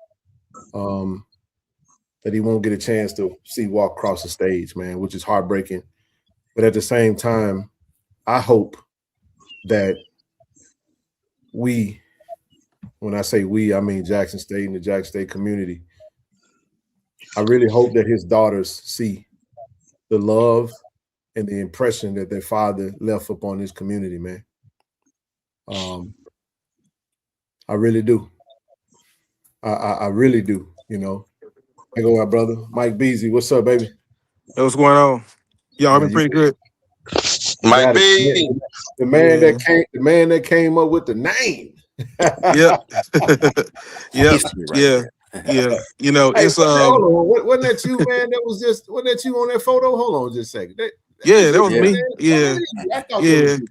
that he won't get a chance to see walk across the stage, man, which is heartbreaking. But at the same time, I hope that we, when I say we, I mean Jackson State and the Jackson State community, I really hope that his daughters see the love and the impression that their father left upon this community, man. I really do. I really do, I go, my brother, Mike Beasley. What's up, baby? Hey, what's going on? Y'all been pretty good. Mike B, the man that came up with the name. Yeah. Yeah. It's hold on. Wasn't that you, man? Wasn't that you on that photo? Hold on just a second. That was me. Yeah. I thought that was right.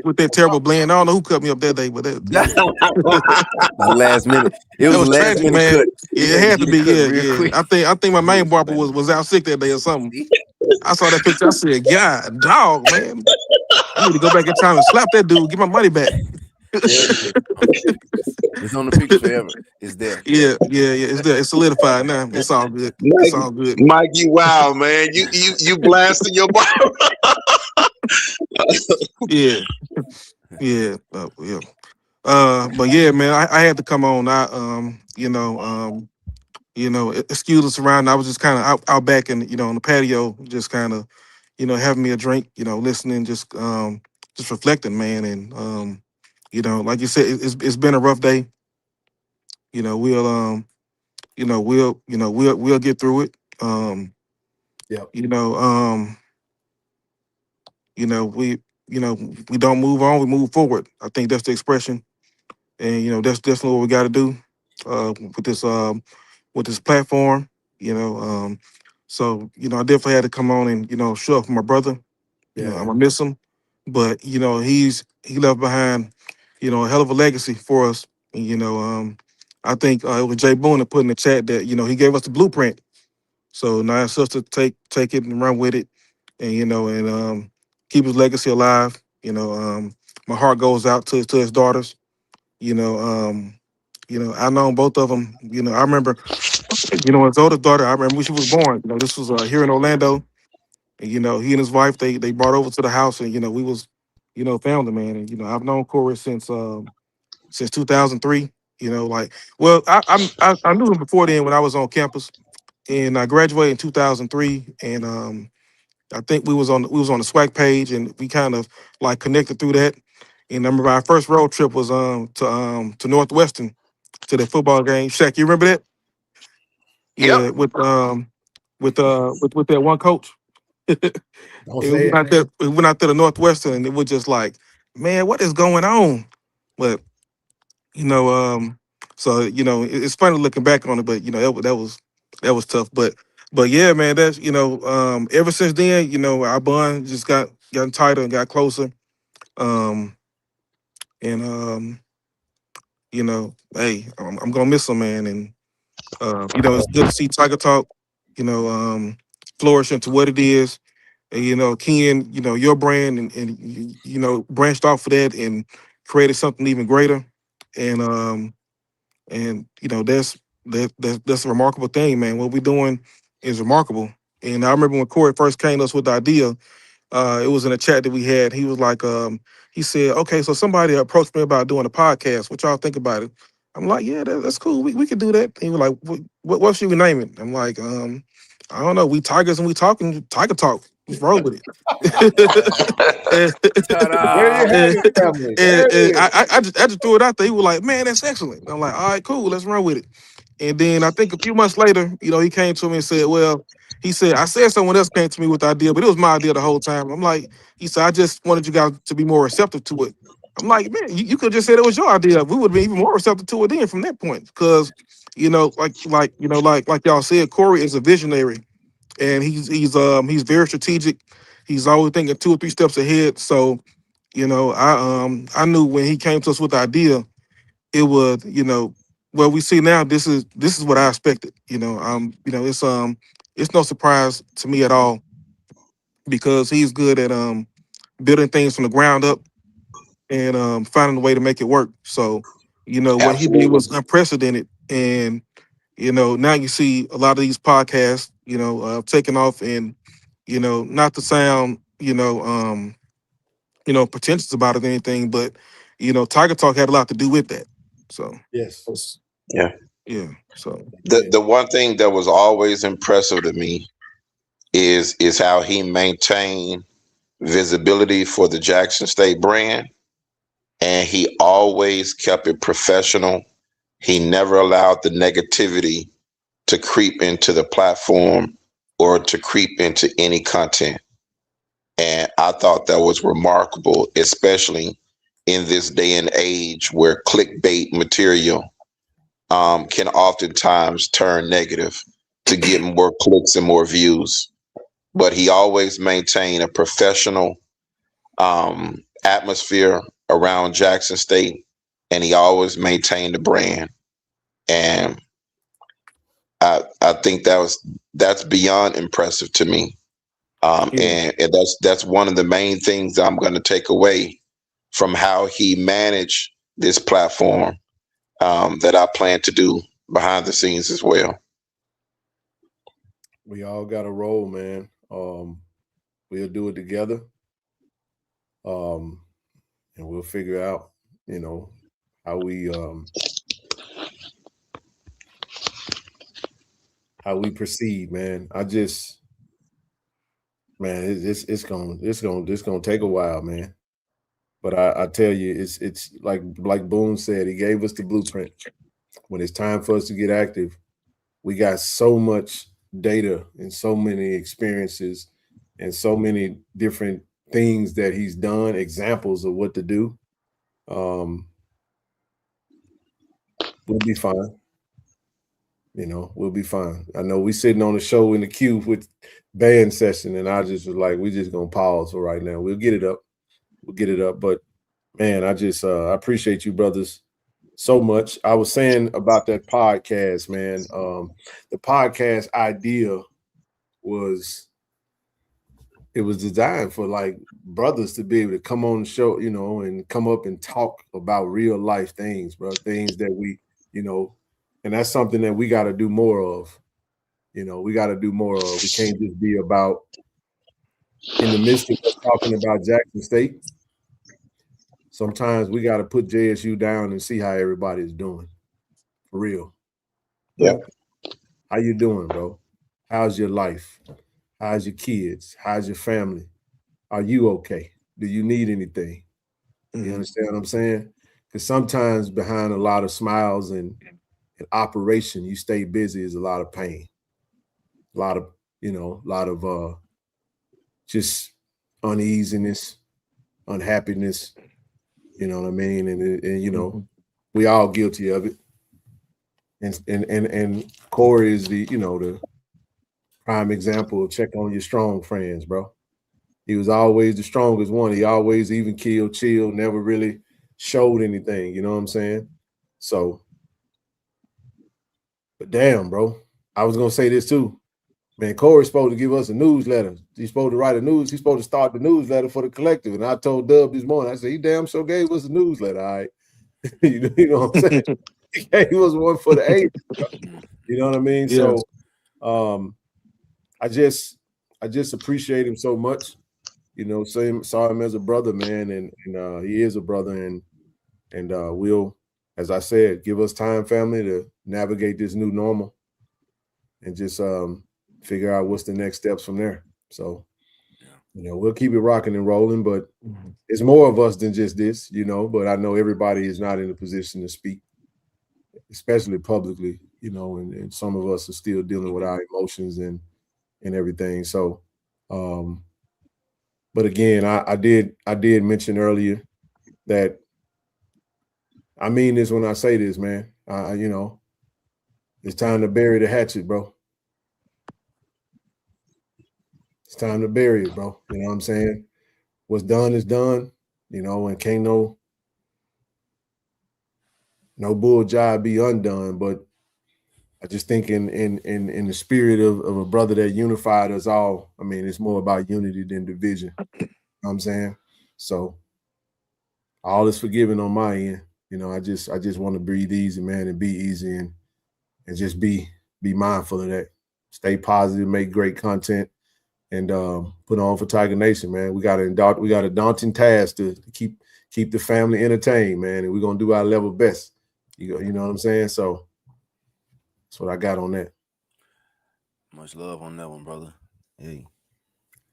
With that terrible blend. I don't know who cut me up that day, but last minute. It was last tragic, minute man. cut. It had to be. Yeah. I think my main barber was out sick that day or something. I saw that picture. I said, "God, dog, man, I need to go back in time and slap that dude. Get my money back." It's on the picture forever. It's there. Yeah. It's there. It's solidified now. It's all good. It's all good. Mike, you wow, man. You blasting your barber. Yeah. But yeah, man, I had to come on. Excuse us around. I was just kind of out back and on the patio, just kind of, having me a drink, listening, just reflecting, man. And like you said, it's been a rough day. We'll get through it. We don't move on, we move forward. I think that's the expression. And that's definitely what we got to do with this platform. So I definitely had to come on and show up for my brother. I'm gonna miss him, but he left behind a hell of a legacy for us. And, I think it was Jay Boone that put in the chat that he gave us the blueprint. So now it's us to take it and run with it, and keep his legacy alive. My heart goes out to his daughters. I know both of them. I remember, his oldest daughter. I remember when she was born. This was here in Orlando, and he and his wife they brought over to the house, and we was, family, man. And I've known Cory since 2003. I knew him before then when I was on campus, and I graduated in 2003, and I think we was on the SWAC page, and we kind of like connected through that. And I remember our first road trip was to Northwestern, to the football game. Shaq, you remember that? Yeah, Yep. with that one coach. We went out there to Northwestern, and it was just like, man, what is going on? But so it's funny looking back on it, but that was tough. But yeah, man, that's ever since then, our bond just gotten tighter and got closer. Hey, I'm gonna miss him, man, and it's good to see Tiger Talk, flourish into what it is. And, you know, Ken, you know, your brand and you know, branched off of that and created something even greater. And you know, that's a remarkable thing, man. What we're doing is remarkable. And I remember when Cory first came to us with the idea, it was in a chat that we had. He was like, he said, okay, so somebody approached me about doing a podcast. What y'all think about it? I'm like, yeah, that's cool. We could do that. He was like, what should we name it? I'm like, I don't know. We tigers and we talking tiger talk. Just roll with it. There you have it, family. There it And is. I just threw it out there. He was like, man, that's excellent. I'm like, all right, cool. Let's run with it. And then I think a few months later, you know, he came to me and said, well, he said, I said someone else came to me with the idea, but it was my idea the whole time. I'm like, he said, I just wanted you guys to be more receptive to it. I'm like, man, you could just say it was your idea. We would have been even more receptive to it then from that point. Because, you know, like y'all said, Cory is a visionary and he's very strategic. He's always thinking 2 or 3 steps ahead. So, you know, I knew when he came to us with the idea, it was, you know, what we see now, this is what I expected. You know, it's no surprise to me at all because he's good at building things from the ground up and finding a way to make it work. So, you know, what he did Absolutely. was unprecedented. And, you know, now you see a lot of these podcasts, you know, taking off and, you know, not to sound, pretentious about it or anything, but, you know, Tiger Talk had a lot to do with that. So, Yes. Yeah. yeah. So, The one thing that was always impressive to me is how he maintained visibility for the Jackson State brand, and he always kept it professional. He never allowed the negativity to creep into the platform or to creep into any content. And I thought that was remarkable, especially in this day and age where clickbait material can oftentimes turn negative to get more clicks and more views. But he always maintained a professional atmosphere around Jackson State, and he always maintained the brand. And I think that's beyond impressive to me. And that's one of the main things I'm going to take away from how he managed this platform that I plan to do behind the scenes as well. We all got a role, man. We'll do it together. And we'll figure out, you know, how we proceed, man. It's gonna take a while, man. But I tell you, it's like Boone said, he gave us the blueprint. When it's time for us to get active, we got so much data and so many experiences and so many different things that he's done, examples of what to do. We'll be fine. You know, we'll be fine. I know we sitting on the show in the queue with band session, and I just was like, we just gonna pause for right now. We'll get it up. But man, I appreciate you brothers so much. I was saying about that podcast, man. The podcast idea was designed for like brothers to be able to come on the show, you know, and come up and talk about real life things, bro. Things that we, you know, and that's something that we got to do more of. You know, we got to do more of. We can't just be about in the midst of us talking about Jackson State. Sometimes we got to put JSU down and see how everybody's doing. For real. Yeah. How you doing, bro? How's your life? How's your kids? How's your family? Are you okay? Do you need anything? You understand what I'm saying? Because sometimes behind a lot of smiles and operation, you stay busy is a lot of pain. A lot of just uneasiness, unhappiness. You know what I mean? And you know, we all guilty of it. And Cory is the prime example of check on your strong friends, bro. He was always the strongest one. He always even killed, chill, never really showed anything. You know what I'm saying? So, but damn, bro. I was gonna say this too. Man, Cory's supposed to give us a newsletter. He's supposed to write a news. He's supposed to start the newsletter for the collective. And I told Dub this morning, I said, he damn sure gave us a newsletter, all right. you know what I'm saying? He gave us one for the age. You know what I mean? Yes. So I just appreciate him so much. You know, saw him as a brother, man, and he is a brother, and we'll, as I said, give us time, family, to navigate this new normal and just figure out what's the next steps from there. So, you know, we'll keep it rocking and rolling, but it's more of us than just this, you know, but I know everybody is not in a position to speak, especially publicly, you know, and some of us are still dealing with our emotions and everything. So, but again, I did mention earlier that I mean this when I say this, man. You know, it's time to bury the hatchet, bro. It's time to bury it, bro. You know what I'm saying? What's done is done, you know, and can't no bull job be undone. But I just think in the spirit of a brother that unified us all, I mean, it's more about unity than division. You know what I'm saying? So all is forgiven on my end. You know, I just want to breathe easy, man, and be easy and just be mindful of that. Stay positive, make great content, and put on for Tiger Nation, man. We got a daunting task to keep the family entertained, man, and we're gonna do our level best. You know what I'm saying? So that's what I got on that. Much love on that one, brother. Hey,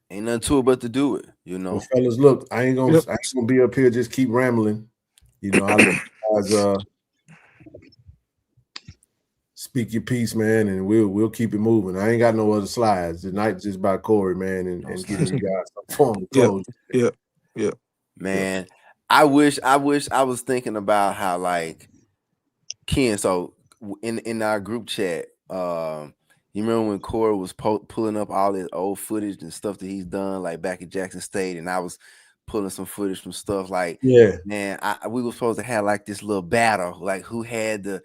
ain't nothing to it but to do it, you know. Well, fellas, look, I ain't gonna be up here just keep rambling. You know, I let you guys speak your piece, man, and we'll keep it moving. I ain't got no other slides. Tonight just by Cory, man, and giving you guys some form of closure. Yeah. Man, I wish I was thinking about how, like, Ken, so in our group chat, you remember when Cory was pulling up all his old footage and stuff that he's done, like back at Jackson State, and I was pulling some footage from stuff like, man, we were supposed to have like this little battle, like who had the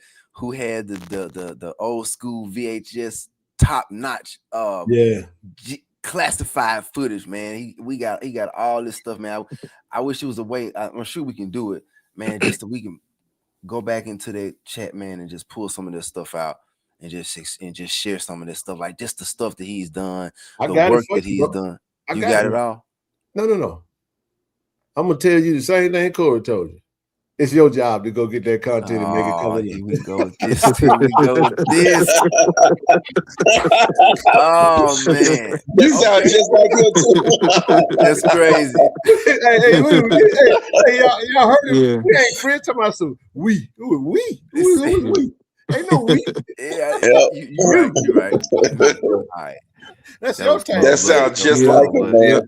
old school VHS top notch classified footage, man. He got all this stuff, man. I wish it was a way. I'm sure we can do it, man, just so we can go back into the chat, man, and just pull some of this stuff out and just share some of this stuff, like just the stuff that he's done, the work that he's done. You got it all? No. I'm gonna tell you the same thing Cory told you. It's your job to go get that content and make it come. Here we go with this. Here we go with this. Oh man, you sound just like him too. That's crazy. Hey, wait a minute. Hey, y'all heard it? Yeah. We ain't friends to my son. We. Who is we? Ain't no we. You're right. All right. That's your time. That sounds just like him, man.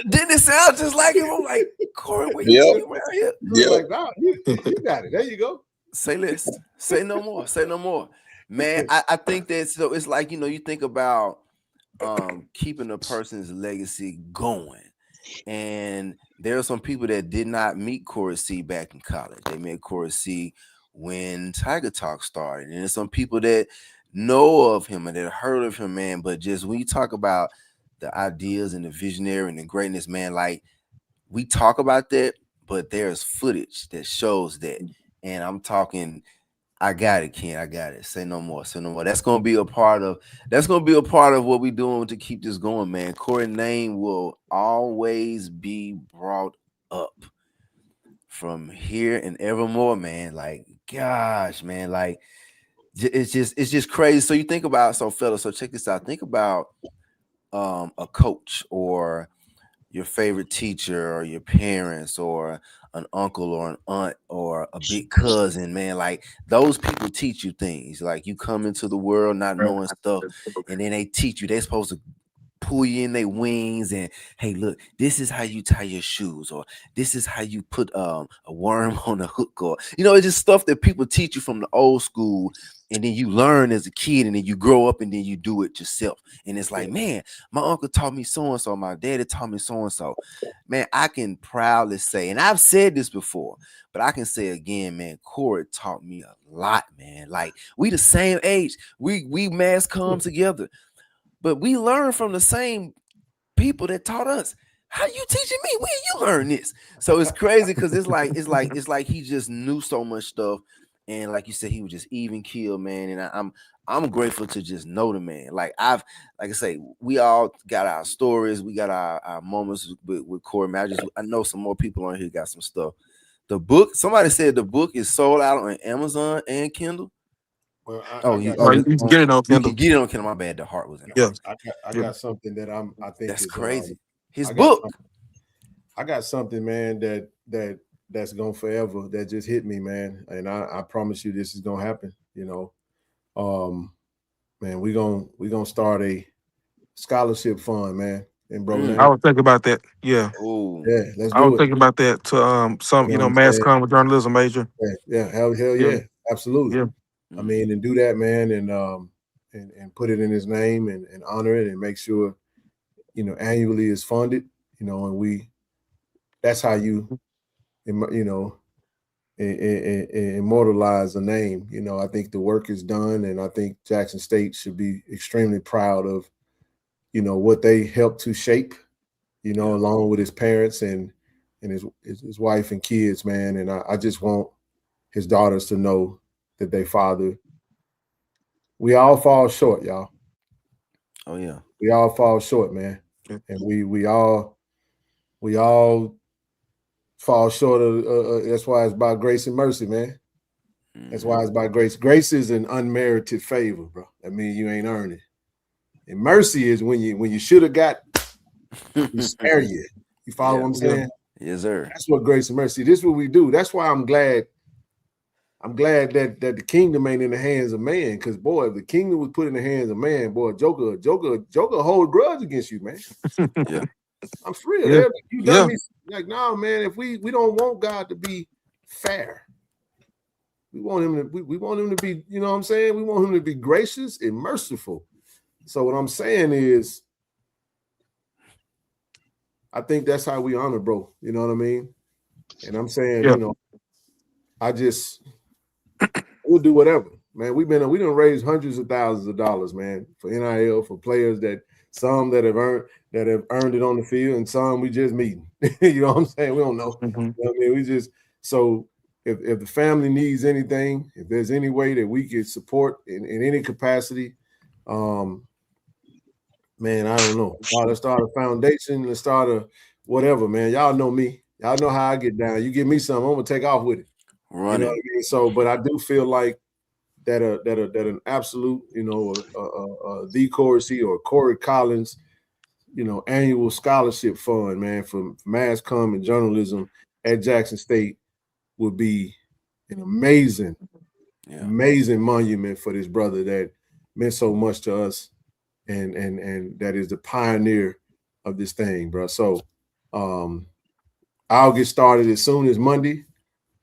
Didn't it sound just like him? I'm like, Cory, what you saying around here? Like, nah, you got it. There you go. Say less. Say no more. Say no more. Man, I think that, so it's like, you know, you think about keeping a person's legacy going. And there are some people that did not meet Cory C back in college. They met Cory C when Tiger Talk started. And there's some people that know of him and that heard of him, man. But just when you talk about the ideas and the visionary and the greatness, man, like we talk about that, but there's footage that shows that. And I'm talking, I got it, Ken. I got it. Say no more. Say no more. That's gonna be a part of what we're doing to keep this going, man. Cory's name will always be brought up from here and evermore, man. Like, gosh, man, like it's just crazy. So you think about, fellas, so check this out. Think about a coach or your favorite teacher or your parents or an uncle or an aunt or a big cousin, man. Like those people teach you things. Like you come into the world not knowing stuff, and then they teach you. They're supposed to pull you in their wings and, hey, look, this is how you tie your shoes, or this is how you put a worm on a hook, or, you know, it's just stuff that people teach you from the old school. And then you learn as a kid, and then you grow up, and then you do it yourself. And it's like, man, my uncle taught me so-and-so, my daddy taught me so-and-so. Man, I can proudly say, and I've said this before, but I can say again, man, Cory taught me a lot, man. Like, we the same age. We mass come together. but we learn from the same people that taught us. How you teaching me? Where you learn this? So it's crazy because it's like he just knew so much stuff, and like you said, he was just even keel, man. And I'm grateful to just know the man. Like I say, we all got our stories, we got our moments with Cory. Man, I know some more people on here got some stuff. The book, somebody said the book is sold out on Amazon and Kindle. Well, you can get it on You Kindle. can get it on Kindle. My bad, the heart was in the heart. I got something that I think that's is crazy. His I book. I got something, man, that's gonna forever, that just hit me, man. And I promise you this is gonna happen, man, we're gonna start a scholarship fund, man. And bro, I was thinking about that. Yeah. Oh, yeah, let's I was do it. thinking about that to some, mass comm with journalism major. Yeah, hell yeah, absolutely. Yeah. I mean, and do that, man, and put it in his name and honor it and make sure, annually is funded, and that's how you, immortalize a name. I think the work is done, and I think Jackson State should be extremely proud of, what they helped to shape, along with his parents and his wife and kids, man. And I just want his daughters to know that they father. We all fall short, y'all. Oh yeah. We all fall short, man. And we all fall short of that's why it's by grace and mercy, man. That's why it's by grace. Grace is an unmerited favor, bro. That means you ain't earned it. And mercy is when you should have got, we spare you. You follow what I'm saying? Yes, sir. That's what grace and mercy. This is what we do. That's why I'm glad that the kingdom ain't in the hands of man. Because boy, if the kingdom was put in the hands of man, boy, Joker hold grudge against you, man. Yeah. I'm for real. Yeah. You done me like, no, man. If we don't want God to be fair, we want him to be, you know what I'm saying? We want him to be gracious and merciful. So what I'm saying is, I think that's how we honor, bro. You know what I mean? And I'm saying, we'll do whatever, man. We done raised hundreds of thousands of dollars, man, for NIL, for players that have earned it on the field, and some we just meeting. You know what I'm saying? We don't know. Mm-hmm. You know what I mean? We just, so if the family needs anything, if there's any way that we could support in any capacity, man, I don't know. Let's start a foundation. Let's start a whatever, man. Y'all know me. Y'all know how I get down. You give me something, I'm gonna take off with it. Run you know what I mean? So, but I do feel like that an absolute, the Cory or Cory Collins, annual scholarship fund, man, for mass comm and journalism at Jackson State would be an amazing monument for this brother that meant so much to us, and that is the pioneer of this thing, bro. So I'll get started as soon as Monday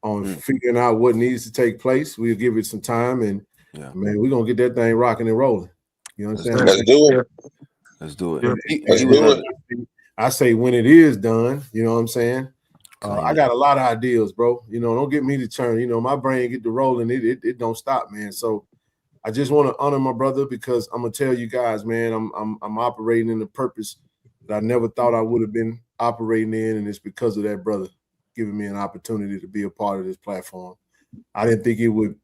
on figuring out what needs to take place. We'll give it some time, and man, we're gonna get that thing rocking and rolling. You understand? Let's do it. Let's do it. Let's do it. I say when it is done, you know what I'm saying? I got a lot of ideas, bro. Don't get me to turn. My brain get to rolling. It don't stop, man. So I just want to honor my brother, because I'm gonna tell you guys, man, I'm operating in a purpose that I never thought I would have been operating in, and it's because of that brother giving me an opportunity to be a part of this platform. I didn't think it would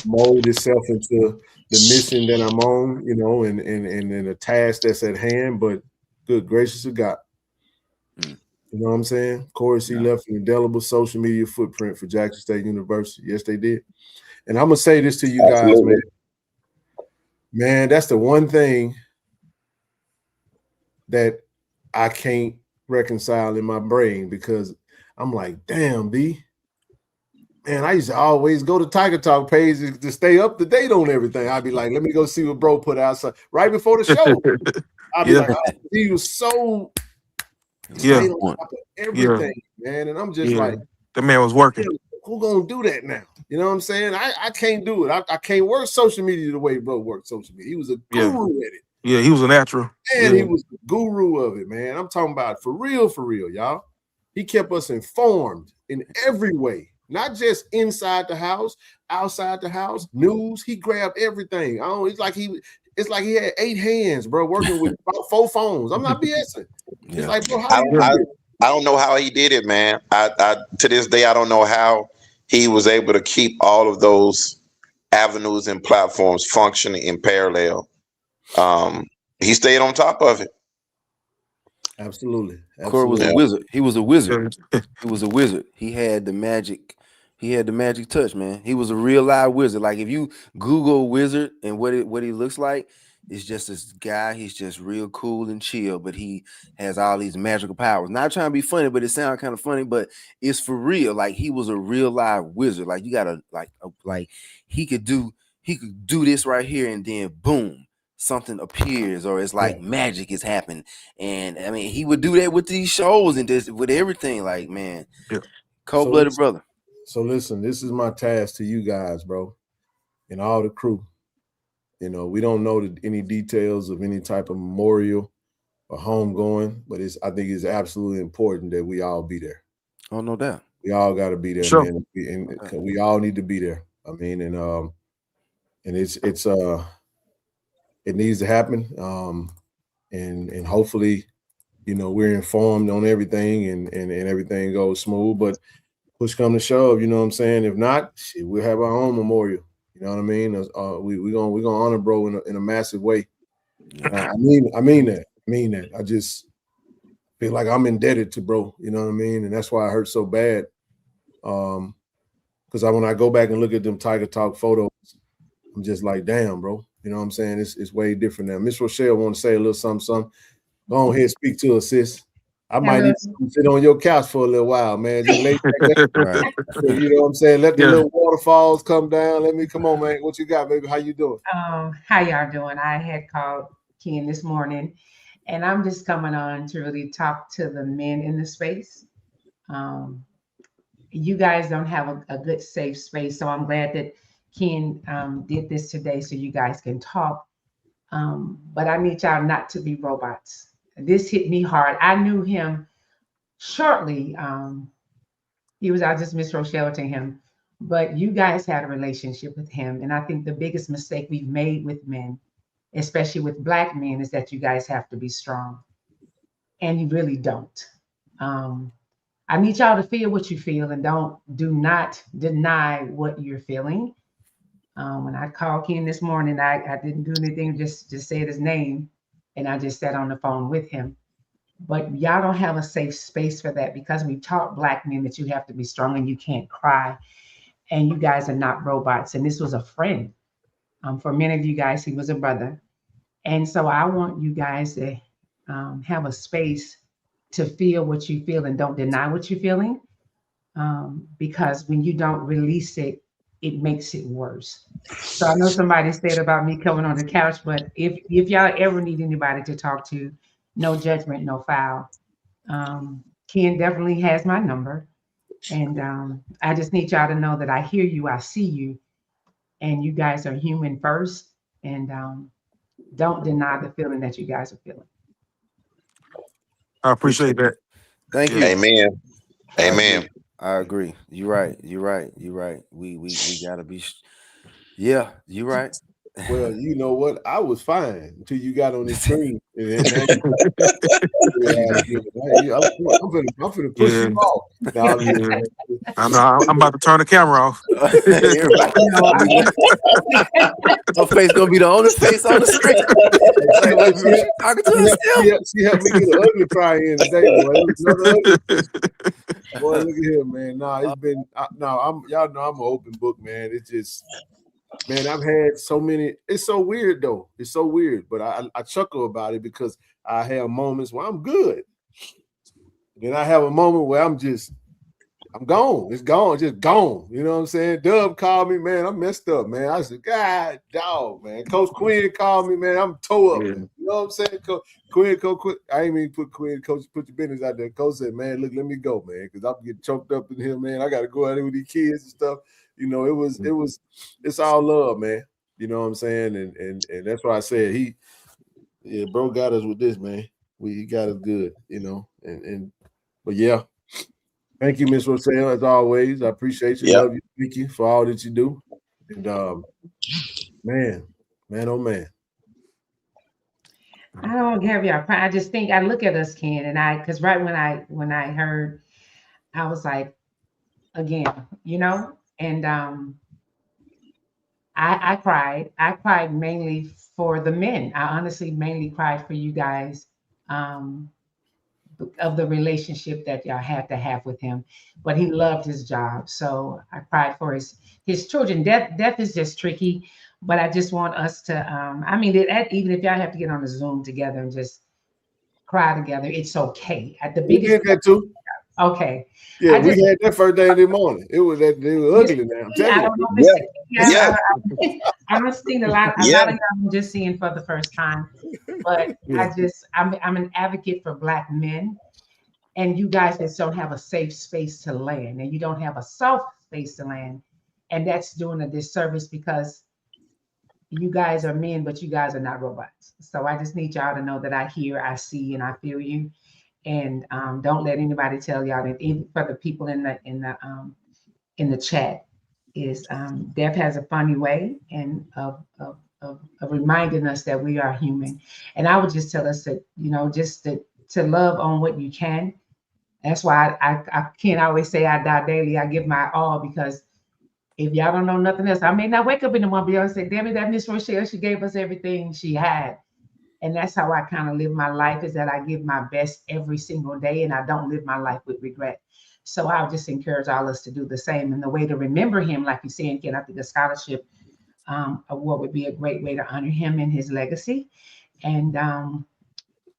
mold itself into the mission that I'm on, and the task that's at hand, but good gracious of God. You know what I'm saying? Cory C left an indelible social media footprint for Jackson State University. Yes, they did. And I'm going to say this to you guys, man. Man, that's the one thing that I can't reconcile in my brain, because I'm like, damn, B. Man, I used to always go to Tiger Talk page to stay up to date on everything. I'd be like, let me go see what bro put out. So right before the show, I'd be like, oh, he was so stayed on top of everything, man. And I'm just like, the man was working. Who gonna do that now? You know what I'm saying? I can't do it. I can't work social media the way bro worked social media. He was a guru at it. Yeah, he was a natural. And he was the guru of it, man. I'm talking about for real, y'all. He kept us informed in every way, not just inside the house, outside the house, news. He grabbed everything. It's it's like he had 8 hands, bro, working with about 4 phones. I'm not BSing. It's like, bro, how you do it? I don't know how he did it, man. I to this day I don't know how he was able to keep all of those avenues and platforms functioning in parallel. He stayed on top of it. Absolutely. Cory was a wizard. He was a wizard. He was a wizard. He had the magic. He had the magic touch, man. He was a real live wizard. Like if you Google wizard and what he looks like, it's just this guy. He's just real cool and chill, but he has all these magical powers. Not trying to be funny, but it sounds kind of funny, but it's for real. Like he was a real live wizard. Like you gotta like he could do this right here, and then boom, something appears, or it's like magic is happening. And I mean, he would do that with these shows and this with everything. Like, man, cold-blooded brother. So listen, this is my task to you guys, bro, and all the crew. You know, we don't know any details of any type of memorial or homegoing, but I think it's absolutely important that we all be there. Oh, no doubt. We all got to be there, Sure. man. And we all need to be there. I mean, and it needs to happen. And hopefully, you know, we're informed on everything and everything goes smooth. But push come to shove, you know what I'm saying? If not, shit, we'll have our own memorial. You know what I mean? We're gonna honor bro in a massive way. I mean that. I just feel like I'm indebted to bro. You know what I mean? And that's why it hurts so bad. Because when I go back and look at them Tiger Talk photos, I'm just like, damn, bro. You know what I'm saying? It's way different now. Miss Rochelle want to say a little something. Go on here, speak to us, sis. I might need to sit on your couch for a little while, man. Just lay back. Right. You know what I'm saying? Let the little waterfalls come down. Come on, man. What you got, baby? How you doing? How y'all doing? I had called Ken this morning, and I'm just coming on to really talk to the men in the space. You guys don't have a good, safe space, so I'm glad that Ken did this today so you guys can talk. But I need y'all not to be robots. This hit me hard. I knew him shortly. I just Miss Rochelle to him, but you guys had a relationship with him. And I think the biggest mistake we've made with men, especially with Black men, is that you guys have to be strong. And you really don't. I need y'all to feel what you feel and do not deny what you're feeling. When I called Ken this morning, I didn't do anything, just said his name. And I just sat on the phone with him. But y'all don't have a safe space for that, because we taught Black men that you have to be strong and you can't cry. And you guys are not robots. And this was a friend. For many of you guys, he was a brother. And so I want you guys to have a space to feel what you feel and don't deny what you're feeling. Because when you don't release it, it makes it worse. So I know somebody said about me coming on the couch, but if y'all ever need anybody to talk to, no judgment, no foul. Ken definitely has my number. And I just need y'all to know that I hear you, I see you, and you guys are human first. And don't deny the feeling that you guys are feeling. I appreciate that. Thank you. Amen. Amen. I agree. You're right. We gotta be. Yeah, you're right. Well, you know what? I was fine until you got on the screen. I'm finna push you off. I'm about to turn the camera off. Her face gonna be the only face on the screen. She helped me get an ugly cry in today, boy. Boy, look at here, man. It's been y'all know I'm an open book, man. It's just, man, I've had so many. It's so weird though. It's so weird, but I chuckle about it because I have moments where I'm good. Then I have a moment where I'm gone. It's gone, just gone. You know what I'm saying? Dub called me, man. I'm messed up, man. I said, God, dog, man. Coach Quinn called me, man. I'm toe up. Man. You know what I'm saying? Coach, I ain't even put Quinn, Coach, put your business out there. Coach said, man, look, let me go, man, because I'm getting choked up in here, man. I got to go out there with these kids and stuff. You know, it's all love, man. You know what I'm saying? And that's why I said bro got us with this, man. He got us good, you know. But yeah. Thank you, Miss Rochelle, as always. I appreciate you. Yep. Love you. Thank you for all that you do. And man, oh man. I don't have y'all cry. I just think I look at us, Ken, and because right when I heard, I was like, again, and I cried. I cried mainly for the men. I honestly mainly cried for you guys, um, of the relationship that y'all had to have with him. But he loved his job, so I cried for his children. Death is just tricky, but I just want us to. I mean, even if y'all have to get on a Zoom together and just cry together, it's okay. At the We biggest. did that too. Okay. Yeah, I we just had that first day of the morning. They were ugly now. I'm I telling don't you. know. If it's, Yeah. I'm seeing a lot of Yeah. y'all I'm just seeing for the first time. But Yeah. I'm an advocate for Black men, and you guys that don't have a safe space to land, and you don't have a soft space to land, and that's doing a disservice because you guys are men, but you guys are not robots. So I just need y'all to know that I hear, I see, and I feel you. And don't let anybody tell y'all that. Even for the people in the chat, is Deb has a funny way and of reminding us that we are human. And I would just tell us that, just to love on what you can. That's why I can't always say I die daily. I give my all, because if y'all don't know nothing else, I may not wake up in the morning and say, damn it, that Miss Rochelle, she gave us everything she had. And that's how I kind of live my life, is that I give my best every single day, and I don't live my life with regret. So I'll just encourage all us to do the same. And the way to remember him, like you said, Ken, I think the scholarship award would be a great way to honor him and his legacy. And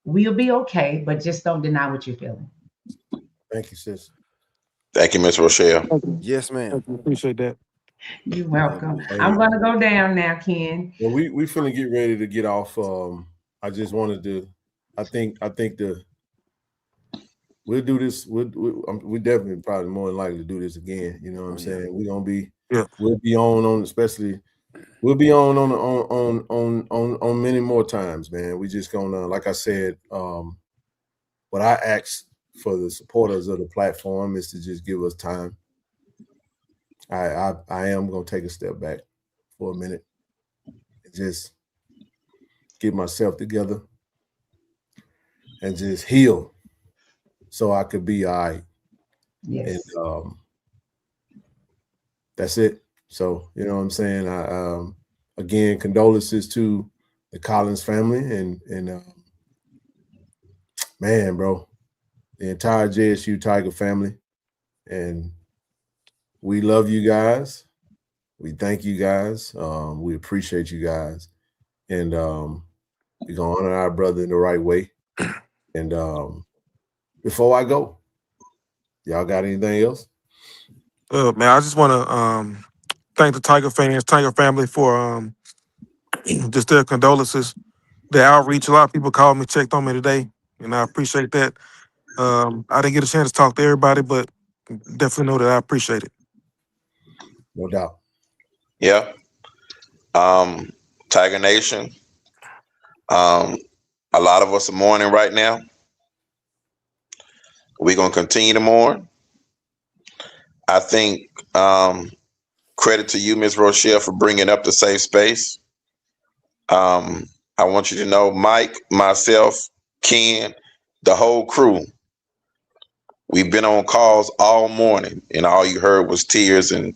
we'll be okay, but just don't deny what you're feeling. Thank you, sis. Thank you, Miss Rochelle. Yes, ma'am. Appreciate that. You're welcome. Hey. I'm gonna go down now, Ken. Well, we finna get ready to get off. I just wanted to. I think we'll do this. We definitely probably more than likely to do this again. You know what I'm saying? We're gonna be. Yeah. We'll be on especially. We'll be on many more times, man. We just gonna, like I said, what I ask for the supporters of the platform is to just give us time. I am gonna take a step back for a minute and just get myself together and just heal so I could be all right. Yes. And that's it. So, you know what I'm saying? I again, condolences to the Collins family and man, bro, the entire JSU Tiger family. And we love you guys. We thank you guys. We appreciate you guys. And we're gonna honor our brother in the right way. And before I go, y'all got anything else? Man, I just want to thank the Tiger fans, Tiger family for just their condolences, their outreach. A lot of people called me, checked on me today, and I appreciate that. I didn't get a chance to talk to everybody, but definitely know that I appreciate it. No doubt. Yeah. Tiger Nation. A lot of us are mourning right now. We're gonna continue to mourn. I think credit to you, Ms. Rochelle, for bringing up the safe space. I want you to know, Mike, myself, Ken, the whole crew, we've been on calls all morning, and all you heard was tears and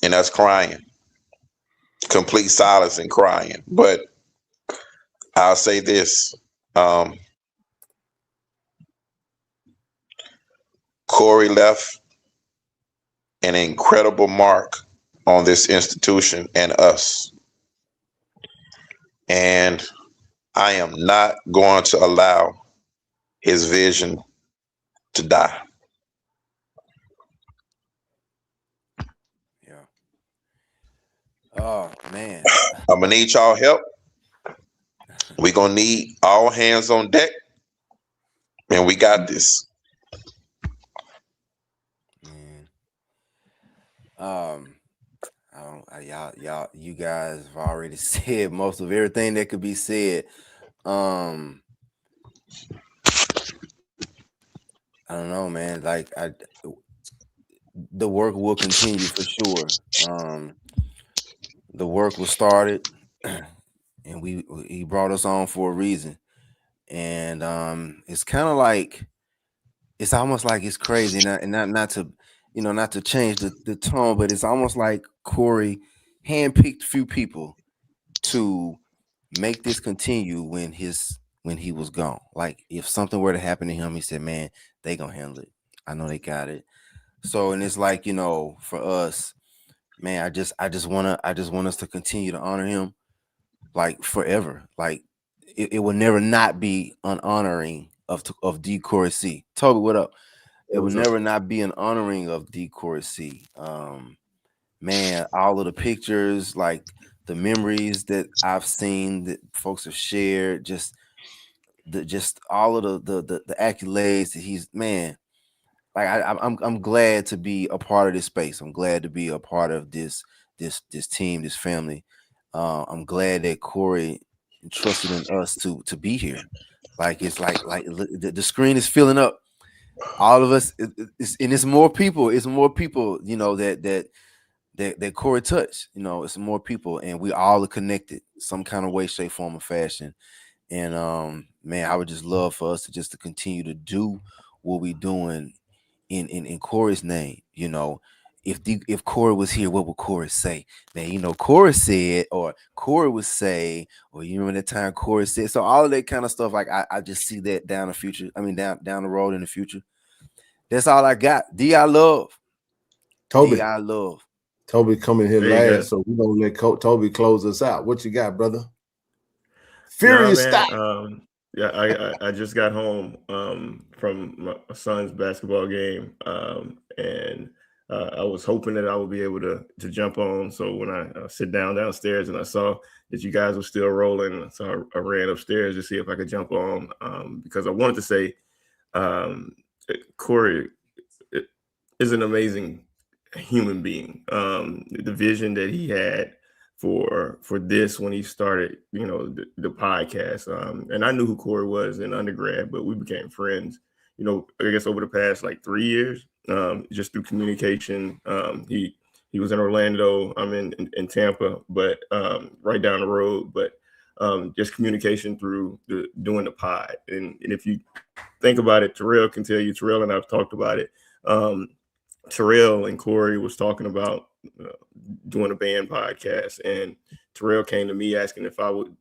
us crying, complete silence and crying. But I'll say this. Cory left an incredible mark on this institution and us. And I am not going to allow his vision to die. Yeah. Oh, man. I'm going to need y'all help. We're going to need all hands on deck. And we got this. Man. You guys have already said most of everything that could be said. I don't know, man. Like the work will continue for sure. The work was started, and he brought us on for a reason. And it's kind of like, it's almost like, it's crazy, and not to, not to change the tone, but it's almost like Cory handpicked a few people to make this continue when he was gone. Like, if something were to happen to him, he said, man, they gonna handle it. I know they got it. So, and it's like, for us, man, I just want us to continue to honor him, like, forever. Like, it will never not be an honoring of D. Cory C. Toby, what up? It will never not be an honoring of D. Cory C. Man, all of the pictures, like the memories that I've seen that folks have shared, just all of the accolades that he's, man. Like, I'm glad to be a part of this space. I'm glad to be a part of this team, this family. I'm glad that Cory trusted in us to be here. Like, it's like the screen is filling up. All of us, and it's more people. It's more people, that Cory touched. It's more people, and we all are connected, some kind of way, shape, form, or fashion. And man, I would just love for us to continue to do what we're doing in Cory's name. If Cory was here, what would Cory say? Man, Cory said, or Cory would say, or you remember that time Cory said. So all of that kind of stuff, like, I just see that down the future. I mean, down the road in the future. That's all I got. I love Toby. I love. Toby coming here There you last, so we're gonna let Toby close us out. What you got, brother? Furious style. Yeah, I just got home from my son's basketball game, and I was hoping that I would be able to jump on. So when I sit downstairs and I saw that you guys were still rolling, so I ran upstairs to see if I could jump on, because I wanted to say, Cory is an amazing human being. The vision that he had for this when he started, the podcast. And I knew who Cory was in undergrad, but we became friends, I guess over the past like 3 years, just through communication. He was in Orlando. I'm in Tampa, but right down the road. But just communication through doing the pod. And if you think about it, Terrell can tell you. Terrell and I've talked about it. Terrell and Cory was talking about doing a band podcast, and Terrell came to me asking if I would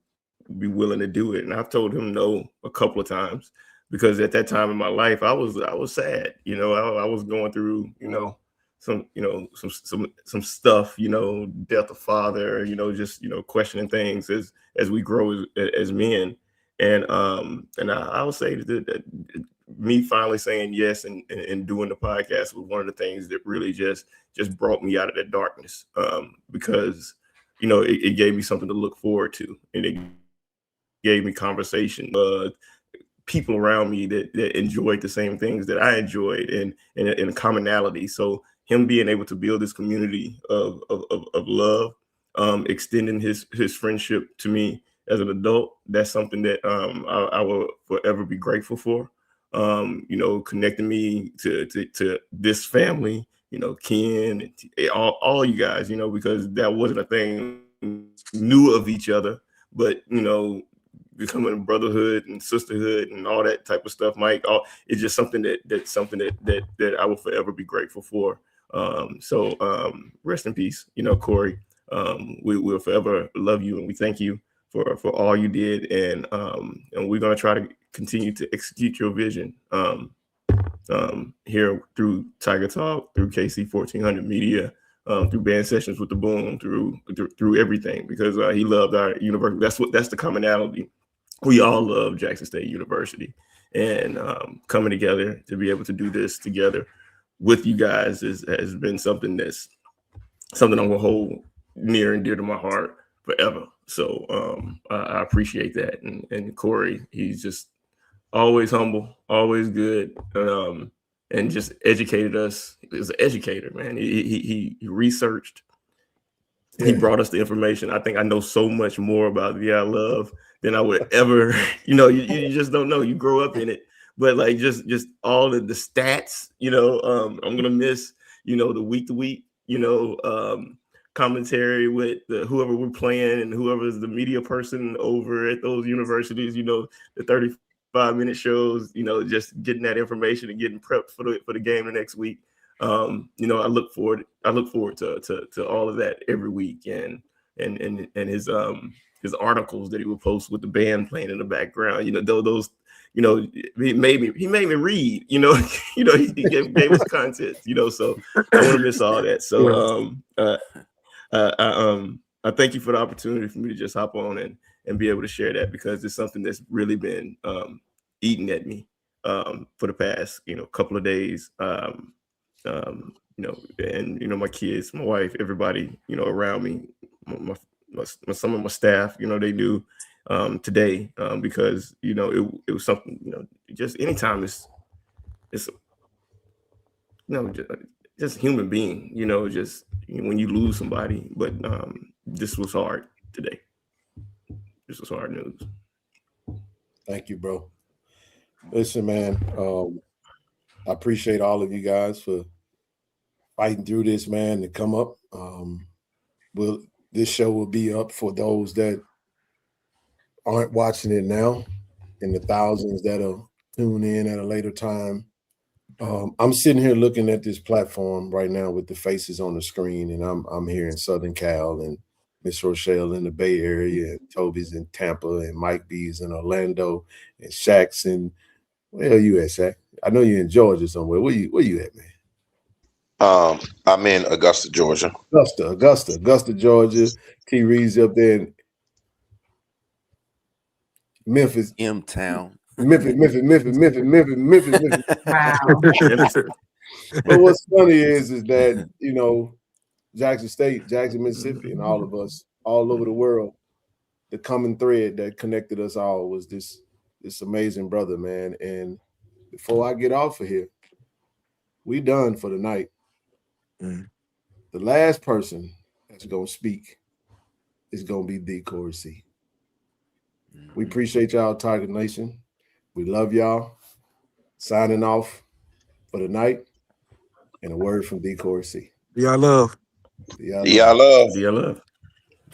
be willing to do it, and I've told him no a couple of times, because at that time in my life I was sad. I was going through some stuff, death of father, just questioning things as we grow as men, and I would say that me finally saying yes and doing the podcast was one of the things that really just brought me out of that darkness, because it gave me something to look forward to, and it gave me conversation, people around me that enjoyed the same things that I enjoyed, and a commonality. So him being able to build this community of love, extending his friendship to me as an adult, that's something that I will forever be grateful for. Connecting me to this family, Ken, and all you guys, because that wasn't a thing. Knew of each other, but becoming a brotherhood and sisterhood and all that type of stuff, Mike, it's just something that I will forever be grateful for. So rest in peace, Cory. We will forever love you, and we thank you for all you did, and we're gonna try to continue to execute your vision here through Tiger Talk, through KC-1400 Media, through band sessions with the Boom, through everything, because he loved our university. That's the commonality. We all love Jackson State University, and coming together to be able to do this together with you guys has been something I'm gonna hold near and dear to my heart forever. So I appreciate that. And Cory, he's just always humble, always good, and just educated us. He was an educator, man. He researched. Yeah. He brought us the information. I think I know so much more about I Love than I would ever. You just don't know. You grow up in it, but like just all of the stats. I'm gonna miss. The week to week. commentary with whoever we're playing and whoever's the media person over at those universities, you know, the 35-minute shows, you know, just getting that information and getting prepped for the game the next week. You know, I look forward to all of that every week, and his articles that he would post with the band playing in the background, you know, those, you know, he made me read, you know, he gave us content, you know, so I want to miss all that. So I thank you for the opportunity for me to just hop on and be able to share that, because it's something that's really been eating at me for the past, you know, couple of days. You know, and you know, my kids, my wife, everybody, you know, around me, some of my staff, you know, they knew today because, you know, it was something, you know, just anytime it's you know, just a human being, you know, just, you know, when you lose somebody. But this was hard today. This was hard news. Thank you, bro. Listen, man, I appreciate all of you guys for fighting through this, man, to come up. This show will be up for those that aren't watching it now, and the thousands that'll tune in at a later time. I'm sitting here looking at this platform right now with the faces on the screen, and I'm here in Southern Cal, and Miss Rochelle in the Bay Area, and Toby's in Tampa, and Mike B's in Orlando, and Shaq's in, where are you at, Shaq? I know you're in Georgia somewhere. Where you at, man? I'm in Augusta, Georgia. Augusta, Georgia. T. Reed's up there in Memphis. M-Town. Memphis. Wow. But what's funny is that, you know, Jackson State, Jackson, Mississippi, and all of us all over the world, the common thread that connected us all was this amazing brother, man. And before I get off of here, we done for the night. The last person that's going to speak is going to be the Cory C. We appreciate y'all, Tiger Nation. We love y'all. Signing off for the night, and a word from the Cory C. Y'all love. Y'all love.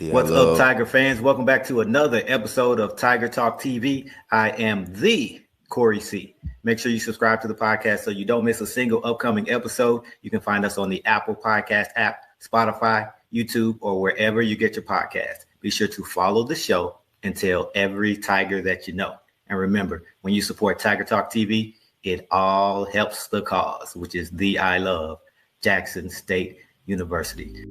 What's up, Tiger fans? Welcome back to another episode of Tiger Talk TV. I am the Cory C. Make sure you subscribe to the podcast so you don't miss a single upcoming episode. You can find us on the Apple Podcast app, Spotify, YouTube, or wherever you get your podcast. Be sure to follow the show and tell every Tiger that you know. And remember, when you support Tiger Talk TV, it all helps the cause, which is the I love Jackson State University.